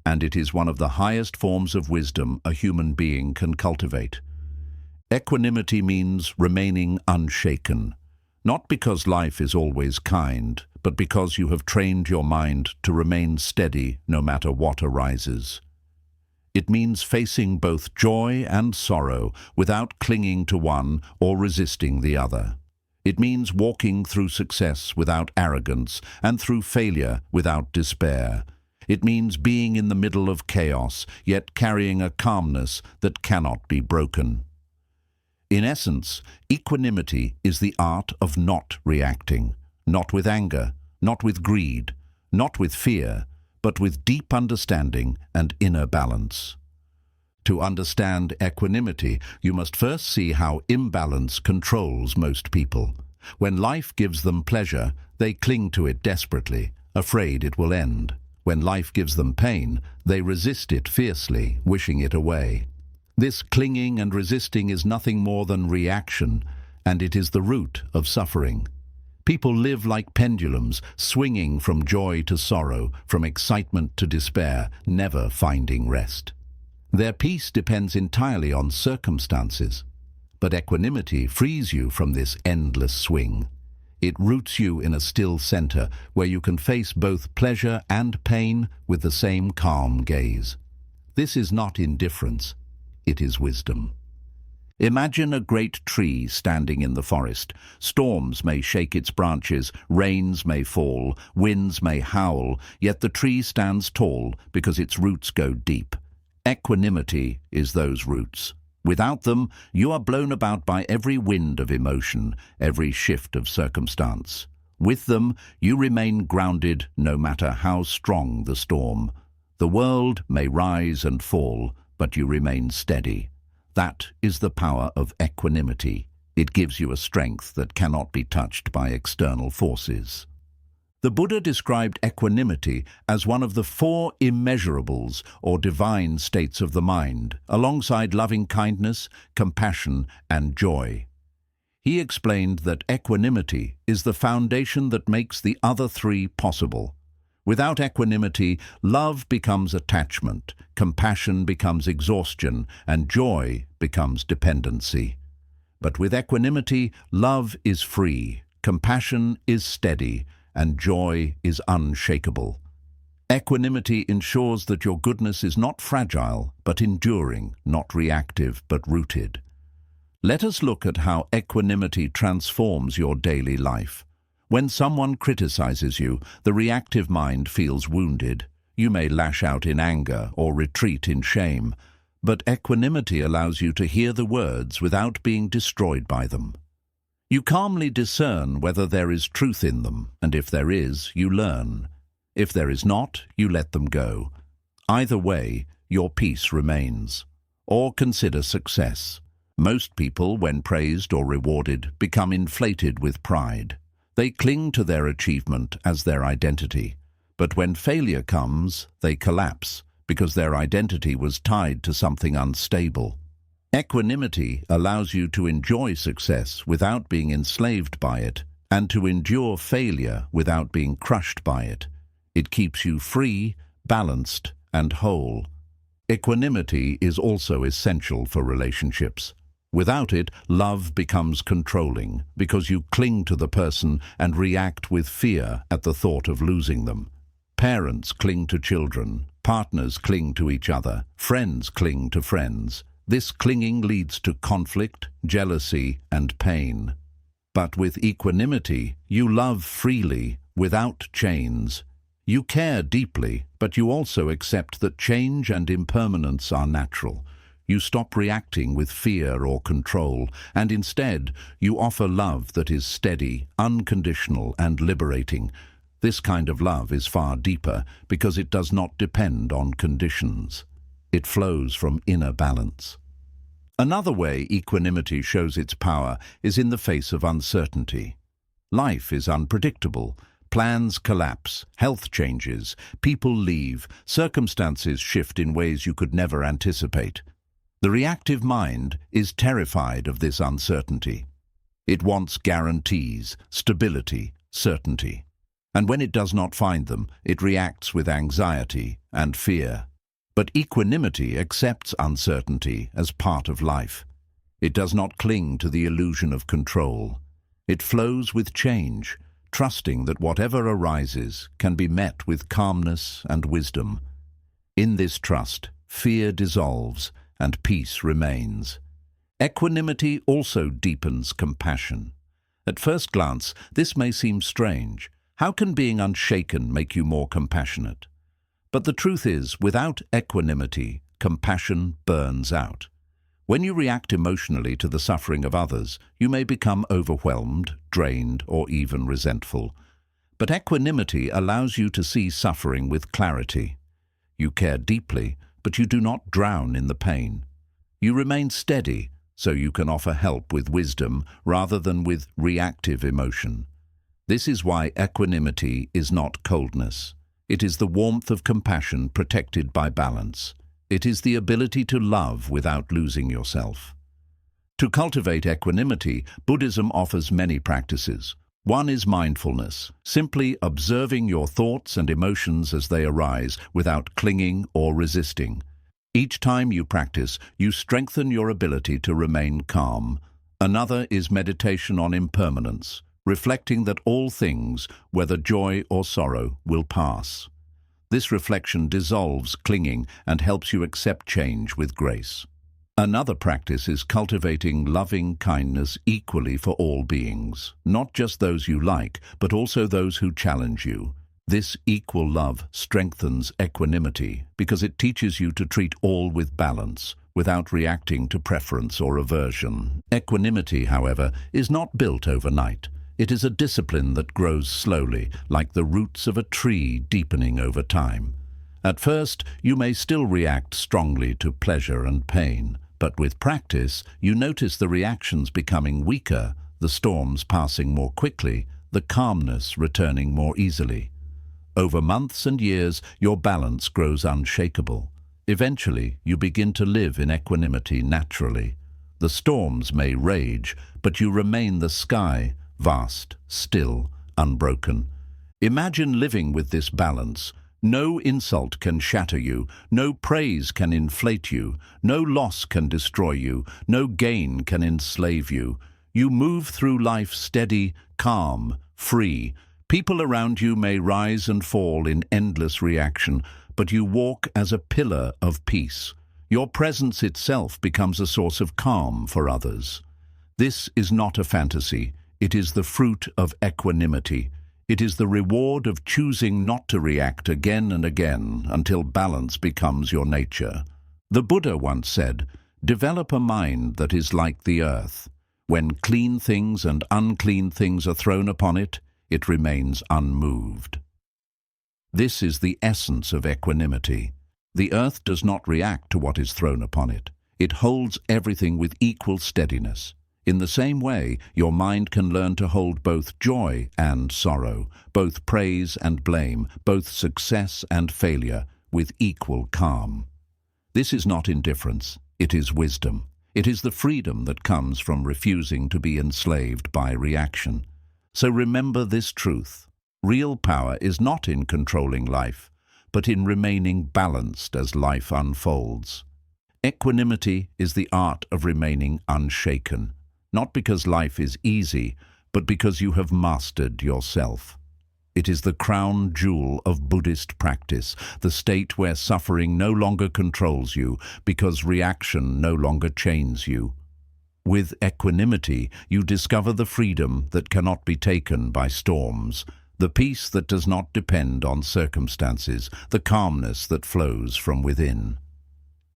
and it is one of the highest forms of wisdom a human being can cultivate. Equanimity means remaining unshaken, not because life is always kind, but because you have trained your mind to remain steady no matter what arises. It means facing both joy and sorrow without clinging to one or resisting the other. It means walking through success without arrogance and through failure without despair. It means being in the middle of chaos, yet carrying a calmness that cannot be broken. In essence, equanimity is the art of not reacting, not with anger, not with greed, not with fear, but with deep understanding and inner balance. To understand equanimity, you must first see how imbalance controls most people. When life gives them pleasure, they cling to it desperately, afraid it will end. When life gives them pain, they resist it fiercely, wishing it away. This clinging and resisting is nothing more than reaction, and it is the root of suffering. People live like pendulums, swinging from joy to sorrow, from excitement to despair, never finding rest. Their peace depends entirely on circumstances, but equanimity frees you from this endless swing. It roots you in a still center where you can face both pleasure and pain with the same calm gaze. This is not indifference, it is wisdom. Imagine a great tree standing in the forest. Storms may shake its branches, rains may fall, winds may howl, yet the tree stands tall because its roots go deep. Equanimity is those roots. Without them, you are blown about by every wind of emotion, every shift of circumstance. With them, you remain grounded no matter how strong the storm. The world may rise and fall, but you remain steady. That is the power of equanimity. It gives you a strength that cannot be touched by external forces. The Buddha described equanimity as one of the 4 immeasurables or divine states of the mind, alongside loving-kindness, compassion, and joy. He explained that equanimity is the foundation that makes the other 3 possible. Without equanimity, love becomes attachment, compassion becomes exhaustion, and joy becomes dependency. But with equanimity, love is free, compassion is steady, and joy is unshakable. Equanimity ensures that your goodness is not fragile, but enduring, not reactive, but rooted. Let us look at how equanimity transforms your daily life. When someone criticizes you, the reactive mind feels wounded. You may lash out in anger or retreat in shame, but equanimity allows you to hear the words without being destroyed by them. You calmly discern whether there is truth in them, and if there is, you learn. If there is not, you let them go. Either way, your peace remains. Or consider success. Most people, when praised or rewarded, become inflated with pride. They cling to their achievement as their identity. But when failure comes, they collapse, because their identity was tied to something unstable. Equanimity allows you to enjoy success without being enslaved by it, and to endure failure without being crushed by it. It keeps you free, balanced, and whole. Equanimity is also essential for relationships. Without it, love becomes controlling, because you cling to the person and react with fear at the thought of losing them. Parents cling to children, partners cling to each other, friends cling to friends. This clinging leads to conflict, jealousy, and pain. But with equanimity, you love freely, without chains. You care deeply, but you also accept that change and impermanence are natural. You stop reacting with fear or control, and instead, you offer love that is steady, unconditional, and liberating. This kind of love is far deeper because it does not depend on conditions. It flows from inner balance. Another way equanimity shows its power is in the face of uncertainty. Life is unpredictable. Plans collapse, health changes, people leave, circumstances shift in ways you could never anticipate. The reactive mind is terrified of this uncertainty. It wants guarantees, stability, certainty. And when it does not find them, it reacts with anxiety and fear. But equanimity accepts uncertainty as part of life. It does not cling to the illusion of control. It flows with change, trusting that whatever arises can be met with calmness and wisdom. In this trust, fear dissolves and peace remains. Equanimity also deepens compassion. At first glance, this may seem strange. How can being unshaken make you more compassionate? But the truth is, without equanimity, compassion burns out. When you react emotionally to the suffering of others, you may become overwhelmed, drained, or even resentful. But equanimity allows you to see suffering with clarity. You care deeply, but you do not drown in the pain. You remain steady, so you can offer help with wisdom rather than with reactive emotion. This is why equanimity is not coldness. It is the warmth of compassion protected by balance. It is the ability to love without losing yourself. To cultivate equanimity, Buddhism offers many practices. One is mindfulness, simply observing your thoughts and emotions as they arise without clinging or resisting. Each time you practice, you strengthen your ability to remain calm. Another is meditation on impermanence, reflecting that all things, whether joy or sorrow, will pass. This reflection dissolves clinging and helps you accept change with grace. Another practice is cultivating loving kindness equally for all beings, not just those you like, but also those who challenge you. This equal love strengthens equanimity because it teaches you to treat all with balance, without reacting to preference or aversion. Equanimity, however, is not built overnight. It is a discipline that grows slowly, like the roots of a tree deepening over time. At first, you may still react strongly to pleasure and pain, but with practice, you notice the reactions becoming weaker, the storms passing more quickly, the calmness returning more easily. Over months and years, your balance grows unshakable. Eventually, you begin to live in equanimity naturally. The storms may rage, but you remain the sky, vast, still, unbroken. Imagine living with this balance. No insult can shatter you, no praise can inflate you, no loss can destroy you, no gain can enslave you. You move through life steady, calm, free. People around you may rise and fall in endless reaction, but you walk as a pillar of peace. Your presence itself becomes a source of calm for others. This is not a fantasy. It is the fruit of equanimity. It is the reward of choosing not to react again and again until balance becomes your nature. The Buddha once said, "Develop a mind that is like the earth. When clean things and unclean things are thrown upon it, it remains unmoved." This is the essence of equanimity. The earth does not react to what is thrown upon it. It holds everything with equal steadiness. In the same way, your mind can learn to hold both joy and sorrow, both praise and blame, both success and failure, with equal calm. This is not indifference, it is wisdom. It is the freedom that comes from refusing to be enslaved by reaction. So remember this truth. Real power is not in controlling life, but in remaining balanced as life unfolds. Equanimity is the art of remaining unshaken, not because life is easy, but because you have mastered yourself. It is the crown jewel of Buddhist practice, the state where suffering no longer controls you because reaction no longer chains you. With equanimity, you discover the freedom that cannot be taken by storms, the peace that does not depend on circumstances, the calmness that flows from within.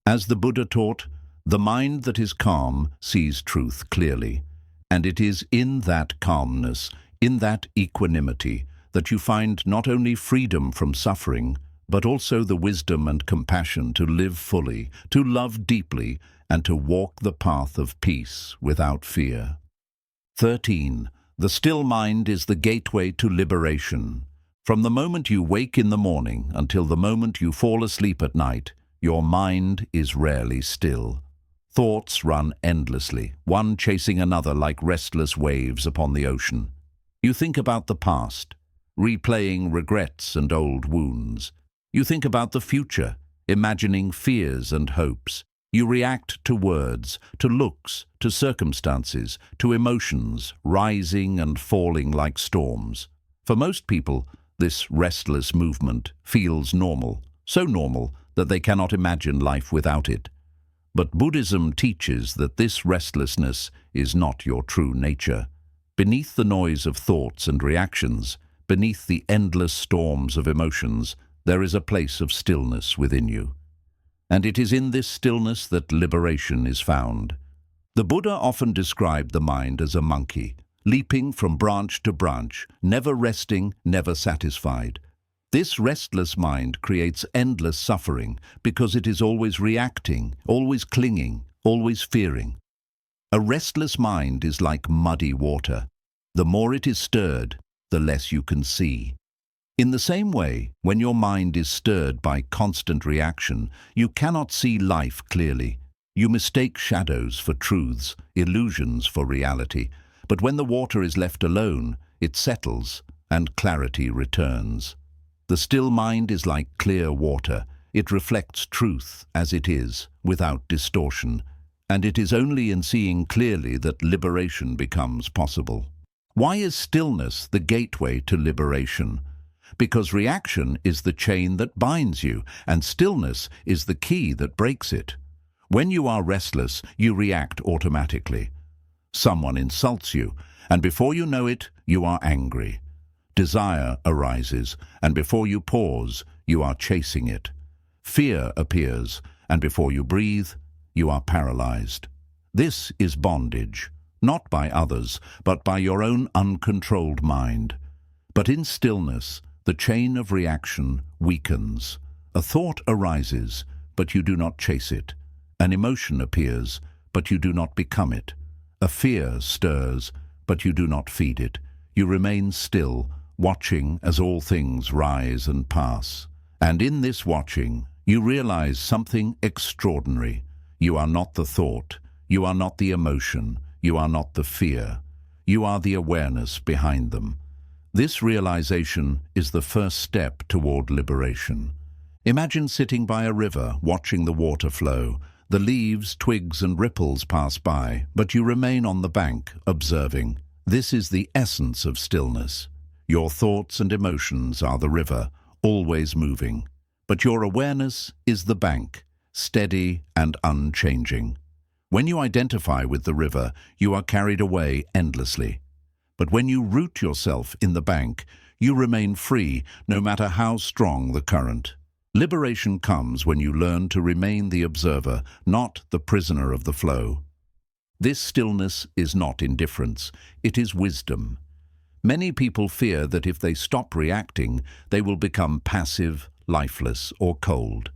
As the Buddha taught, the mind that is calm sees truth clearly, and it is in that calmness, in that equanimity, that you find not only freedom from suffering, but also the wisdom and compassion to live fully, to love deeply, and to walk the path of peace without fear. 13. The still mind is the gateway to liberation. From the moment you wake in the morning until the moment you fall asleep at night, your mind is rarely still. Thoughts run endlessly, one chasing another like restless waves upon the ocean. You think about the past, replaying regrets and old wounds. You think about the future, imagining fears and hopes. You react to words, to looks, to circumstances, to emotions, rising and falling like storms. For most people, this restless movement feels normal, so normal that they cannot imagine life without it. But Buddhism teaches that this restlessness is not your true nature. Beneath the noise of thoughts and reactions, beneath the endless storms of emotions, there is a place of stillness within you. And it is in this stillness that liberation is found. The Buddha often described the mind as a monkey, leaping from branch to branch, never resting, never satisfied. This restless mind creates endless suffering because it is always reacting, always clinging, always fearing. A restless mind is like muddy water. The more it is stirred, the less you can see. In the same way, when your mind is stirred by constant reaction, you cannot see life clearly. You mistake shadows for truths, illusions for reality. But when the water is left alone, it settles and clarity returns. The still mind is like clear water. It reflects truth as it is, without distortion. And it is only in seeing clearly that liberation becomes possible. Why is stillness the gateway to liberation? Because reaction is the chain that binds you, and stillness is the key that breaks it. When you are restless, you react automatically. Someone insults you, and before you know it, you are angry. Desire arises, and before you pause, you are chasing it. Fear appears, and before you breathe, you are paralyzed. This is bondage, not by others, but by your own uncontrolled mind. But in stillness, the chain of reaction weakens. A thought arises, but you do not chase it. An emotion appears, but you do not become it. A fear stirs, but you do not feed it. You remain still, watching as all things rise and pass. And in this watching, you realize something extraordinary. You are not the thought. You are not the emotion. You are not the fear. You are the awareness behind them. This realization is the first step toward liberation. Imagine sitting by a river, watching the water flow. The leaves, twigs, and ripples pass by, but you remain on the bank, observing. This is the essence of stillness. Your thoughts and emotions are the river, always moving. But your awareness is the bank, steady and unchanging. When you identify with the river, you are carried away endlessly. But when you root yourself in the bank, you remain free, no matter how strong the current. Liberation comes when you learn to remain the observer, not the prisoner of the flow. This stillness is not indifference, it is wisdom. Many people fear that if they stop reacting, they will become passive, lifeless, or cold.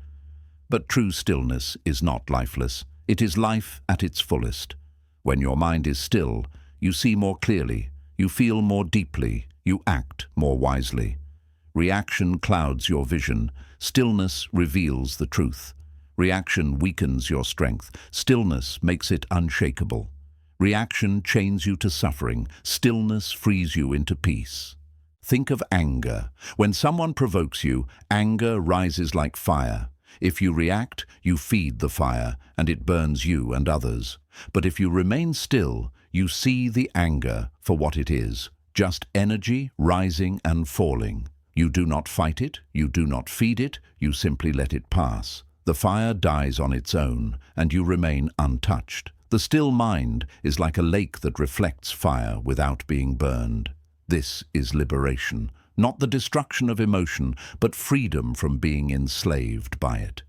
But true stillness is not lifeless. It is life at its fullest. When your mind is still, you see more clearly, you feel more deeply, you act more wisely. Reaction clouds your vision. Stillness reveals the truth. Reaction weakens your strength. Stillness makes it unshakable. Reaction chains you to suffering. Stillness frees you into peace. Think of anger. When someone provokes you, anger rises like fire. If you react, you feed the fire, and it burns you and others. But if you remain still, you see the anger for what it is, just energy rising and falling. You do not fight it, you do not feed it, you simply let it pass. The fire dies on its own, and you remain untouched. The still mind is like a lake that reflects fire without being burned. This is liberation, not the destruction of emotion, but freedom from being enslaved by it.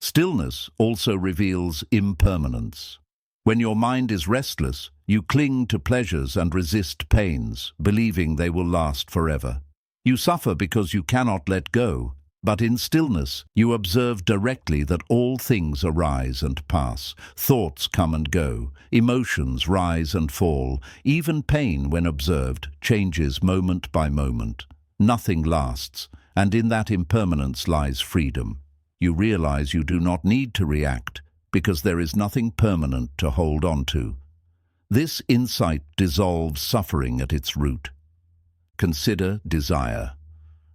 Stillness also reveals impermanence. When your mind is restless, you cling to pleasures and resist pains, believing they will last forever. You suffer because you cannot let go, but in stillness you observe directly that all things arise and pass. Thoughts come and go, emotions rise and fall. Even pain, when observed, changes moment by moment. Nothing lasts, and in that impermanence lies freedom. You realize you do not need to react, because there is nothing permanent to hold on to. This insight dissolves suffering at its root. Consider desire.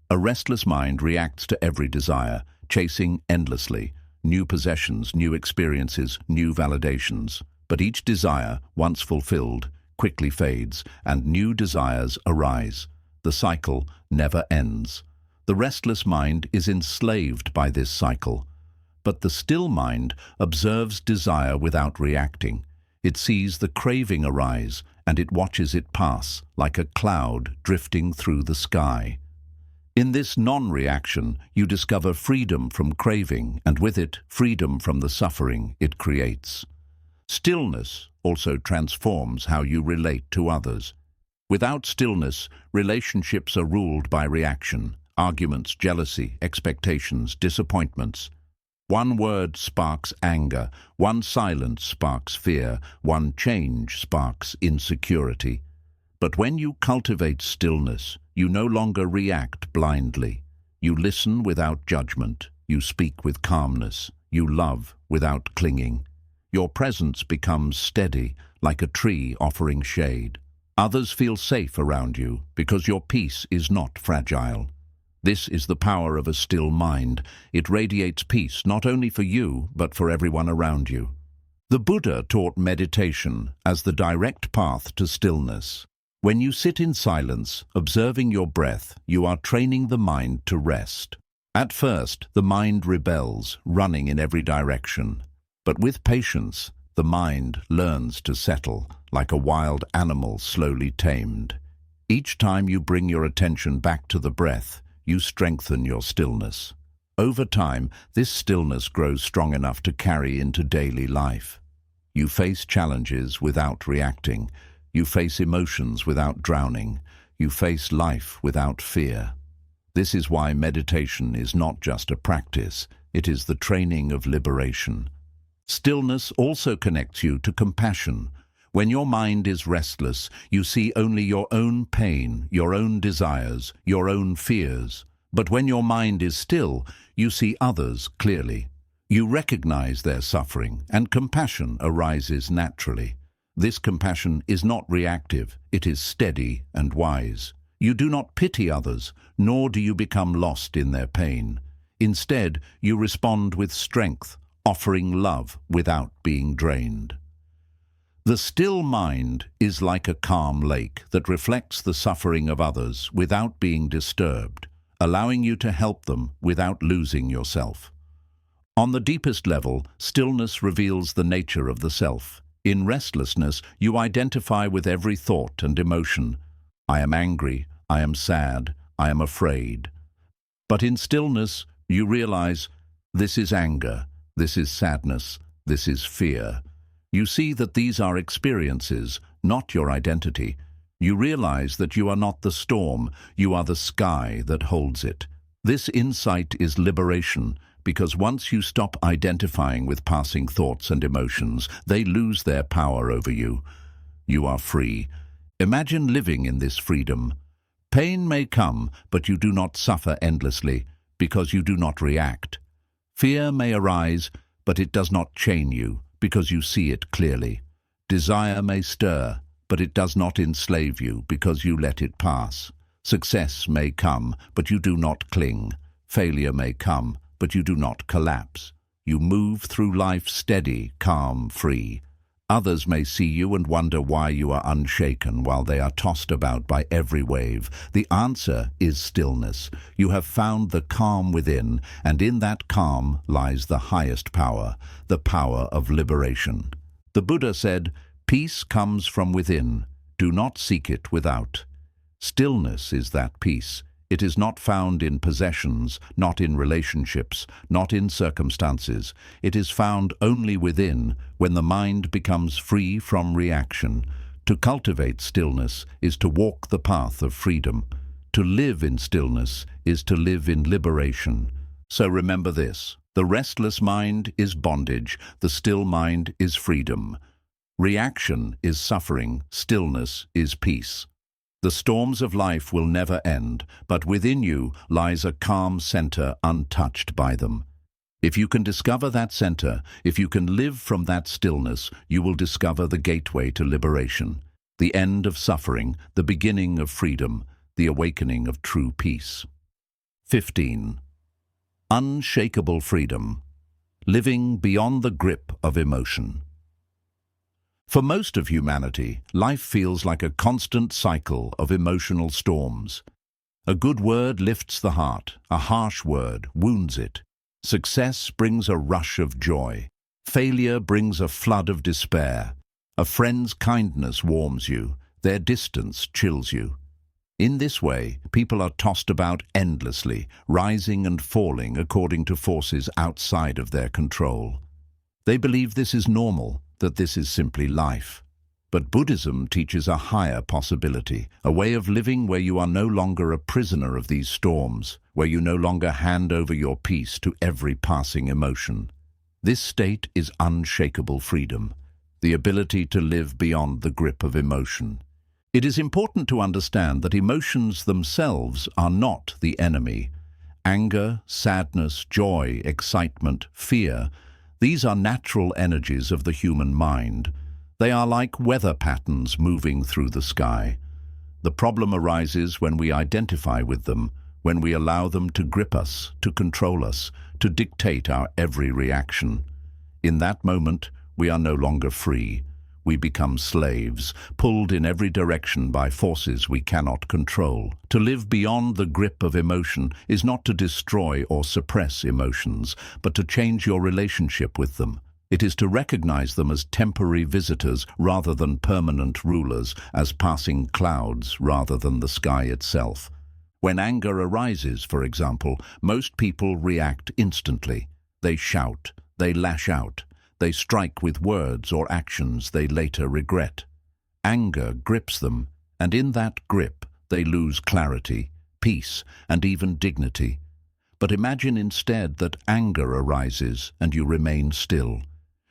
A restless mind reacts to every desire, chasing endlessly. New possessions, new experiences, new validations. But each desire, once fulfilled, quickly fades, and new desires arise. The cycle never ends. The restless mind is enslaved by this cycle. But the still mind observes desire without reacting. It sees the craving arise, and it watches it pass, like a cloud drifting through the sky. In this non-reaction, you discover freedom from craving, and with it, freedom from the suffering it creates. Stillness also transforms how you relate to others. Without stillness, relationships are ruled by reaction, arguments, jealousy, expectations, disappointments. One word sparks anger, one silence sparks fear, one change sparks insecurity. But when you cultivate stillness, you no longer react blindly. You listen without judgment, you speak with calmness, you love without clinging. Your presence becomes steady, like a tree offering shade. Others feel safe around you because your peace is not fragile. This is the power of a still mind. It radiates peace not only for you, but for everyone around you. The Buddha taught meditation as the direct path to stillness. When you sit in silence, observing your breath, you are training the mind to rest. At first, the mind rebels, running in every direction. But with patience, the mind learns to settle, like a wild animal slowly tamed. Each time you bring your attention back to the breath, you strengthen your stillness. Over time, this stillness grows strong enough to carry into daily life. You face challenges without reacting. You face emotions without drowning. You face life without fear. This is why meditation is not just a practice, it is the training of liberation. Stillness also connects you to compassion. When your mind is restless, you see only your own pain, your own desires, your own fears. But when your mind is still, you see others clearly. You recognize their suffering, and compassion arises naturally. This compassion is not reactive, it is steady and wise. You do not pity others, nor do you become lost in their pain. Instead, you respond with strength, offering love without being drained. The still mind is like a calm lake that reflects the suffering of others without being disturbed, allowing you to help them without losing yourself. On the deepest level, stillness reveals the nature of the self. In restlessness, you identify with every thought and emotion. I am angry, I am sad, I am afraid. But in stillness, you realize, this is anger, this is sadness, this is fear. You see that these are experiences, not your identity. You realize that you are not the storm, you are the sky that holds it. This insight is liberation, because once you stop identifying with passing thoughts and emotions, they lose their power over you. You are free. Imagine living in this freedom. Pain may come, but you do not suffer endlessly, because you do not react. Fear may arise, but it does not chain you, because you see it clearly. Desire may stir, but it does not enslave you, because you let it pass. Success may come, but you do not cling. Failure may come, but you do not collapse. You move through life steady, calm, free. Others may see you and wonder why you are unshaken while they are tossed about by every wave. The answer is stillness. You have found the calm within, and in that calm lies the highest power, the power of liberation. The Buddha said, "Peace comes from within. Do not seek it without." Stillness is that peace. It is not found in possessions, not in relationships, not in circumstances. It is found only within, when the mind becomes free from reaction. To cultivate stillness is to walk the path of freedom. To live in stillness is to live in liberation. So remember this: the restless mind is bondage, the still mind is freedom. Reaction is suffering, stillness is peace. The storms of life will never end, but within you lies a calm center untouched by them. If you can discover that center, if you can live from that stillness, you will discover the gateway to liberation, the end of suffering, the beginning of freedom, the awakening of true peace. 15. Unshakable freedom. Living beyond the grip of emotion. For most of humanity, life feels like a constant cycle of emotional storms. A good word lifts the heart, a harsh word wounds it. Success brings a rush of joy. Failure brings a flood of despair. A friend's kindness warms you, their distance chills you. In this way, people are tossed about endlessly, rising and falling according to forces outside of their control. They believe this is normal, that this is simply life. But Buddhism teaches a higher possibility, a way of living where you are no longer a prisoner of these storms, where you no longer hand over your peace to every passing emotion. This state is unshakable freedom, the ability to live beyond the grip of emotion. It is important to understand that emotions themselves are not the enemy. Anger, sadness, joy, excitement, fear, these are natural energies of the human mind. They are like weather patterns moving through the sky. The problem arises when we identify with them, when we allow them to grip us, to control us, to dictate our every reaction. In that moment, we are no longer free. We become slaves, pulled in every direction by forces we cannot control. To live beyond the grip of emotion is not to destroy or suppress emotions, but to change your relationship with them. It is to recognize them as temporary visitors rather than permanent rulers, as passing clouds rather than the sky itself. When anger arises, for example, most people react instantly. They shout, they lash out, they strike with words or actions they later regret. Anger grips them, and in that grip they lose clarity, peace, and even dignity. But imagine instead that anger arises and you remain still.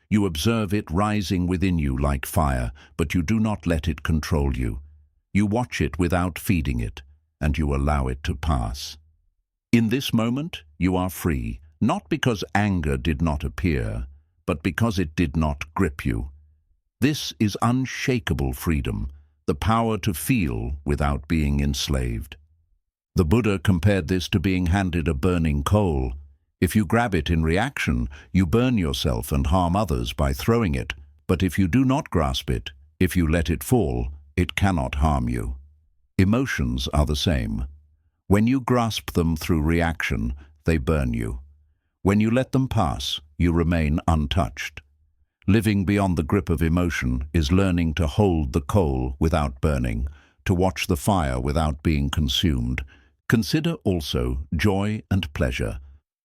You observe it rising within you like fire, but you do not let it control you. You watch it without feeding it, and you allow it to pass. In this moment, you are free, not because anger did not appear, but because it did not grip you. This is unshakable freedom, the power to feel without being enslaved. The Buddha compared this to being handed a burning coal. If you grab it in reaction, you burn yourself and harm others by throwing it. But if you do not grasp it, if you let it fall, it cannot harm you. Emotions are the same. When you grasp them through reaction, they burn you. When you let them pass, you remain untouched. Living beyond the grip of emotion is learning to hold the coal without burning, to watch the fire without being consumed. Consider also joy and pleasure.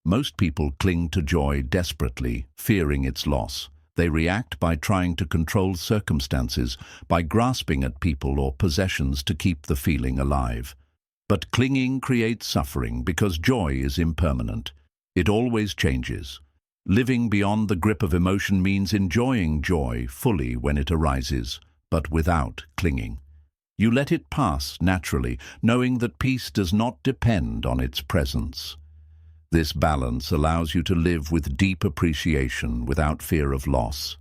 Most people cling to joy desperately, fearing its loss. They react by trying to control circumstances, by grasping at people or possessions to keep the feeling alive. But clinging creates suffering because joy is impermanent. It always changes. Living beyond the grip of emotion means enjoying joy fully when it arises, but without clinging. You let it pass naturally, knowing that peace does not depend on its presence. This balance allows you to live with deep appreciation without fear of loss.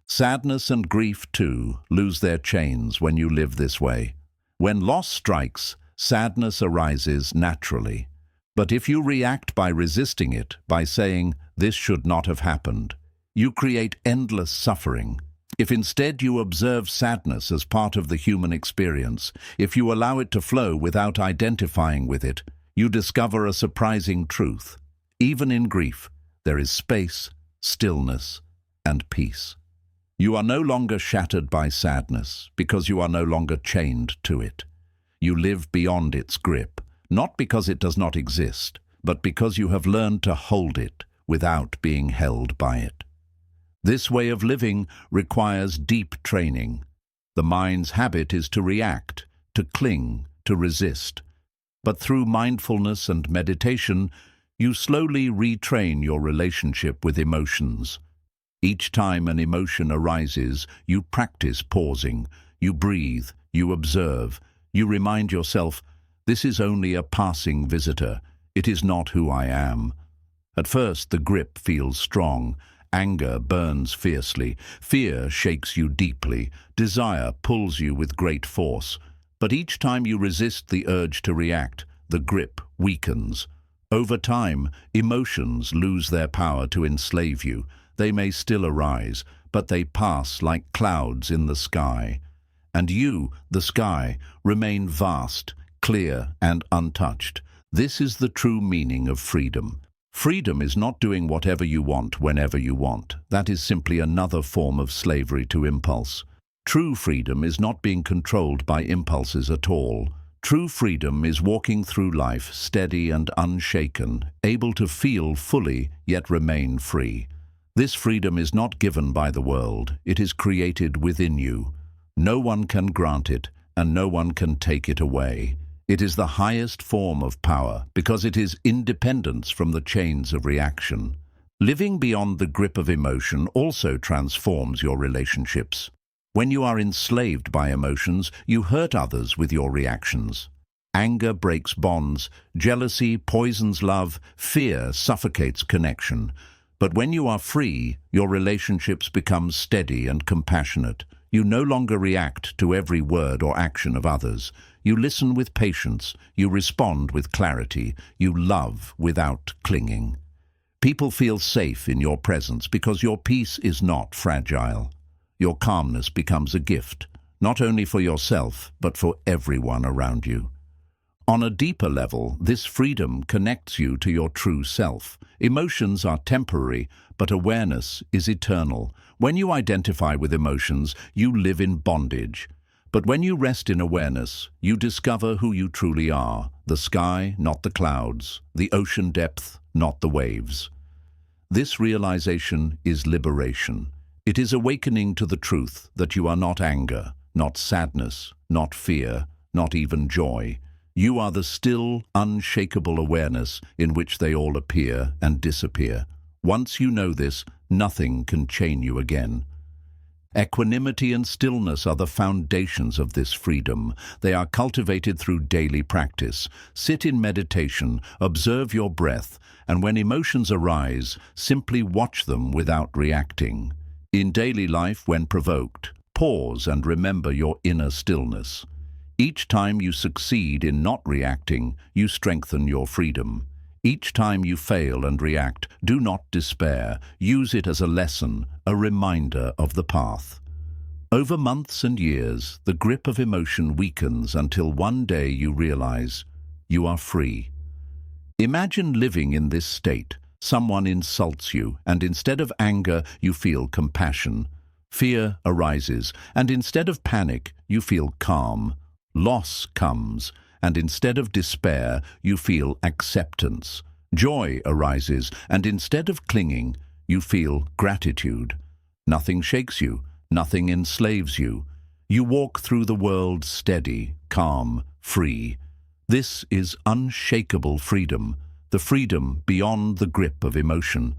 Sadness and grief, too, lose their chains when you live this way. When loss strikes, sadness arises naturally. But if you react by resisting it, by saying, "This should not have happened," you create endless suffering. If instead you observe sadness as part of the human experience, if you allow it to flow without identifying with it, you discover a surprising truth. Even in grief, there is space, stillness, and peace. You are no longer shattered by sadness because you are no longer chained to it. You live beyond its grip, not because it does not exist, but because you have learned to hold it without being held by it. This way of living requires deep training. The mind's habit is to react, to cling, to resist. But through mindfulness and meditation, you slowly retrain your relationship with emotions. Each time an emotion arises, you practice pausing, you breathe, you observe, you remind yourself, "This is only a passing visitor. It is not who I am." At first, the grip feels strong. Anger burns fiercely. Fear shakes you deeply. Desire pulls you with great force. But each time you resist the urge to react, the grip weakens. Over time, emotions lose their power to enslave you. They may still arise, but they pass like clouds in the sky. And you, the sky, remain vast, clear, and untouched. This is the true meaning of freedom. Freedom is not doing whatever you want whenever you want. That is simply another form of slavery to impulse. True freedom is not being controlled by impulses at all. True freedom is walking through life steady and unshaken, able to feel fully yet remain free. This freedom is not given by the world. It is created within you. No one can grant it, and no one can take it away. It is the highest form of power because it is independence from the chains of reaction. Living beyond the grip of emotion also transforms your relationships. When you are enslaved by emotions, you hurt others with your reactions. Anger breaks bonds, jealousy poisons love, fear suffocates connection. But when you are free, your relationships become steady and compassionate. You no longer react to every word or action of others. You listen with patience, you respond with clarity, you love without clinging. People feel safe in your presence because your peace is not fragile. Your calmness becomes a gift, not only for yourself, but for everyone around you. On a deeper level, this freedom connects you to your true self. Emotions are temporary, but awareness is eternal. When you identify with emotions, you live in bondage. But when you rest in awareness, you discover who you truly are: the sky, not the clouds; the ocean depth, not the waves. This realization is liberation. It is awakening to the truth that you are not anger, not sadness, not fear, not even joy. You are the still, unshakable awareness in which they all appear and disappear. Once you know this, nothing can chain you again. Equanimity and stillness are the foundations of this freedom. They are cultivated through daily practice. Sit in meditation, observe your breath, and when emotions arise, simply watch them without reacting. In daily life, when provoked, pause and remember your inner stillness. Each time you succeed in not reacting, you strengthen your freedom. Each time you fail and react, do not despair. Use it as a lesson, a reminder of the path. Over months and years, the grip of emotion weakens until one day you realize you are free. Imagine living in this state. Someone insults you, and instead of anger, you feel compassion. Fear arises, and instead of panic, you feel calm. Loss comes, and instead of despair, you feel acceptance. Joy arises, and instead of clinging, you feel gratitude. Nothing shakes you, nothing enslaves you. You walk through the world steady, calm, free. This is unshakable freedom, the freedom beyond the grip of emotion.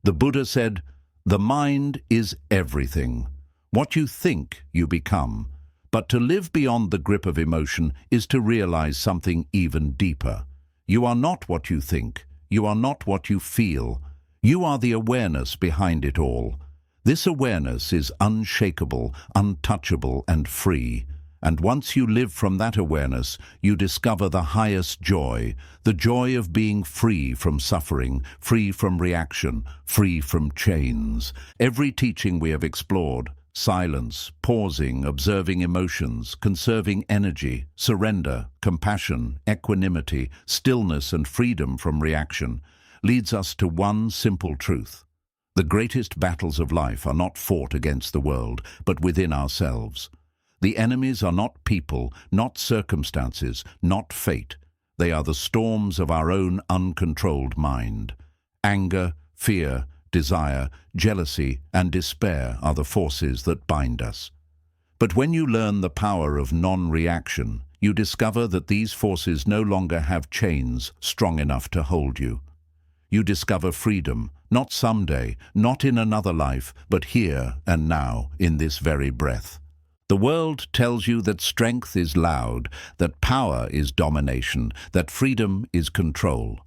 The Buddha said, "The mind is everything. What you think, you become." But to live beyond the grip of emotion is to realize something even deeper. You are not what you think. You are not what you feel. You are the awareness behind it all. This awareness is unshakable, untouchable, and free. And once you live from that awareness, you discover the highest joy, the joy of being free from suffering, free from reaction, free from chains. Every teaching we have explored, silence, pausing, observing emotions, conserving energy, surrender, compassion, equanimity, stillness, and freedom from reaction, leads us to one simple truth. The greatest battles of life are not fought against the world, but within ourselves. The enemies are not people, not circumstances, not fate. They are the storms of our own uncontrolled mind. Anger, fear, desire, jealousy, and despair are the forces that bind us. But when you learn the power of non-reaction, you discover that these forces no longer have chains strong enough to hold you. You discover freedom, not someday, not in another life, but here and now, in this very breath. The world tells you that strength is loud, that power is domination, that freedom is control.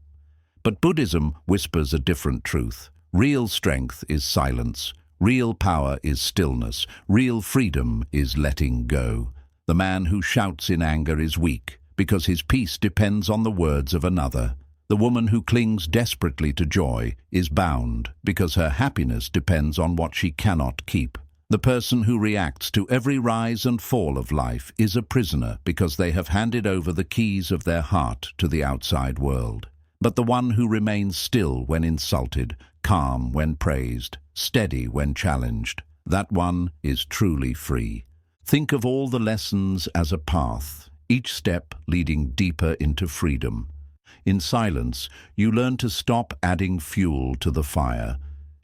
But Buddhism whispers a different truth. Real strength is silence. Real power is stillness. Real freedom is letting go. The man who shouts in anger is weak, because his peace depends on the words of another. The woman who clings desperately to joy is bound, because her happiness depends on what she cannot keep. The person who reacts to every rise and fall of life is a prisoner, because they have handed over the keys of their heart to the outside world. But the one who remains still when insulted, calm when praised, steady when challenged, that one is truly free. Think of all the lessons as a path, each step leading deeper into freedom. In silence, you learn to stop adding fuel to the fire.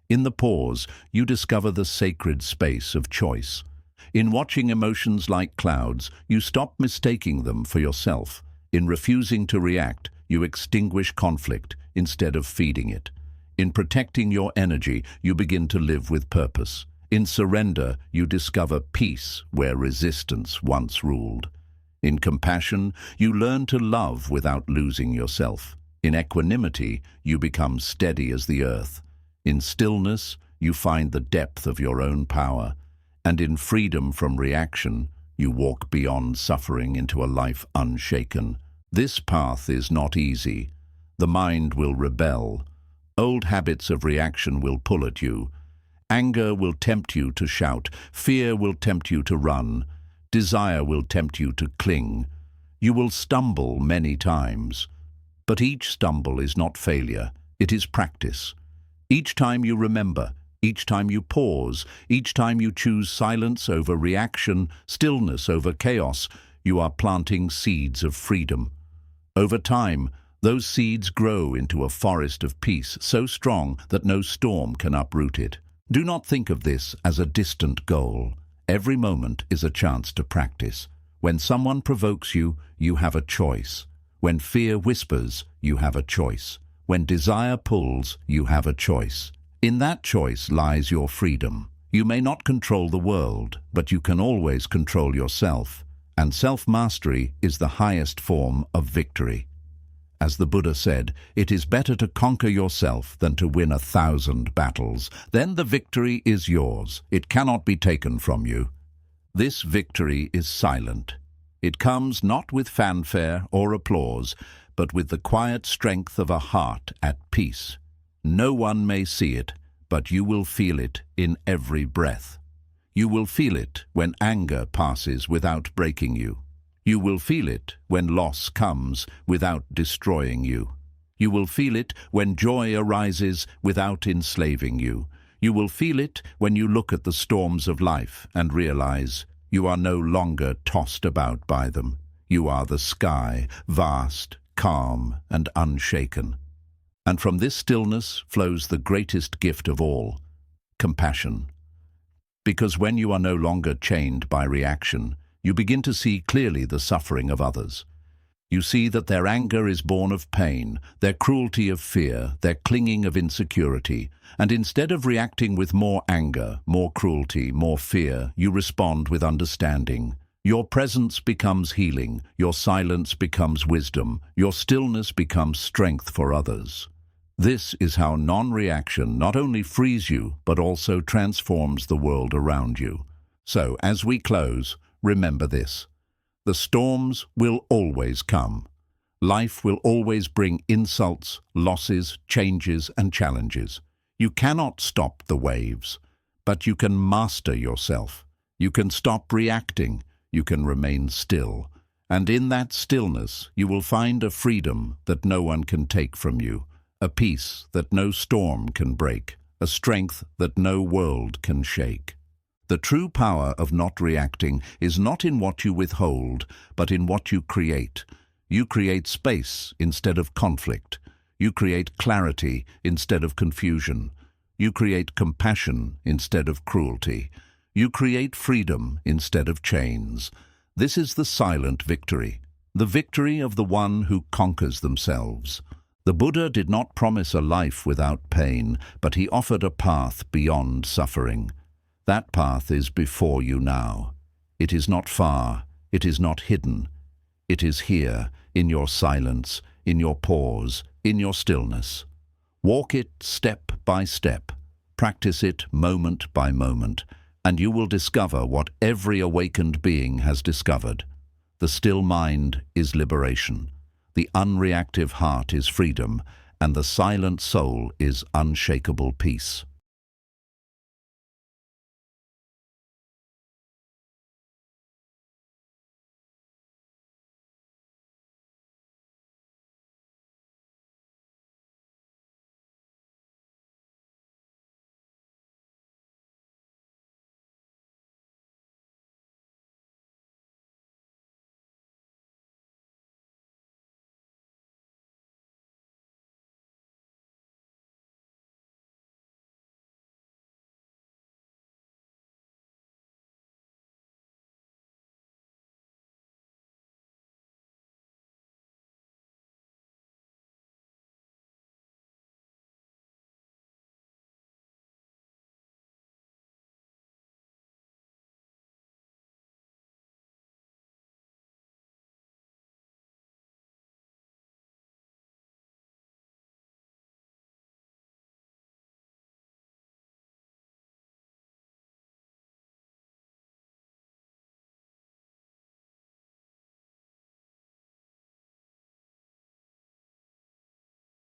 In the pause, you discover the sacred space of choice. In watching emotions like clouds, you stop mistaking them for yourself. In refusing to react, you extinguish conflict instead of feeding it. In protecting your energy, you begin to live with purpose. In surrender, you discover peace where resistance once ruled. In compassion, you learn to love without losing yourself. In equanimity, you become steady as the earth. In stillness, you find the depth of your own power. And in freedom from reaction, you walk beyond suffering into a life unshaken. This path is not easy. The mind will rebel. Old habits of reaction will pull at you. Anger will tempt you to shout. Fear will tempt you to run. Desire will tempt you to cling. You will stumble many times. But each stumble is not failure, it is practice. Each time you remember, each time you pause, each time you choose silence over reaction, stillness over chaos, you are planting seeds of freedom. Over time, those seeds grow into a forest of peace so strong that no storm can uproot it. Do not think of this as a distant goal. Every moment is a chance to practice. When someone provokes you, you have a choice. When fear whispers, you have a choice. When desire pulls, you have a choice. In that choice lies your freedom. You may not control the world, but you can always control yourself. And self-mastery is the highest form of victory. As the Buddha said, it is better to conquer yourself than to win 1,000 battles. Then the victory is yours. It cannot be taken from you. This victory is silent. It comes not with fanfare or applause, but with the quiet strength of a heart at peace. No one may see it, but you will feel it in every breath. You will feel it when anger passes without breaking you. You will feel it when loss comes without destroying you. You will feel it when joy arises without enslaving you. You will feel it when you look at the storms of life and realize you are no longer tossed about by them. You are the sky, vast, calm, and unshaken. And from this stillness flows the greatest gift of all, compassion. Because when you are no longer chained by reaction, you begin to see clearly the suffering of others. You see that their anger is born of pain, their cruelty of fear, their clinging of insecurity, and instead of reacting with more anger, more cruelty, more fear, you respond with understanding. Your presence becomes healing, your silence becomes wisdom, your stillness becomes strength for others. This is how non-reaction not only frees you, but also transforms the world around you. So, as we close, remember this. The storms will always come. Life will always bring insults, losses, changes, and challenges. You cannot stop the waves, but you can master yourself. You can stop reacting. You can remain still. And in that stillness, you will find a freedom that no one can take from you, a peace that no storm can break, a strength that no world can shake. The true power of not reacting is not in what you withhold, but in what you create. You create space instead of conflict. You create clarity instead of confusion. You create compassion instead of cruelty. You create freedom instead of chains. This is the silent victory, the victory of the one who conquers themselves. The Buddha did not promise a life without pain, but he offered a path beyond suffering. That path is before you now. It is not far, it is not hidden. It is here, in your silence, in your pause, in your stillness. Walk it step by step, practice it moment by moment, and you will discover what every awakened being has discovered. The still mind is liberation, the unreactive heart is freedom, and the silent soul is unshakable peace.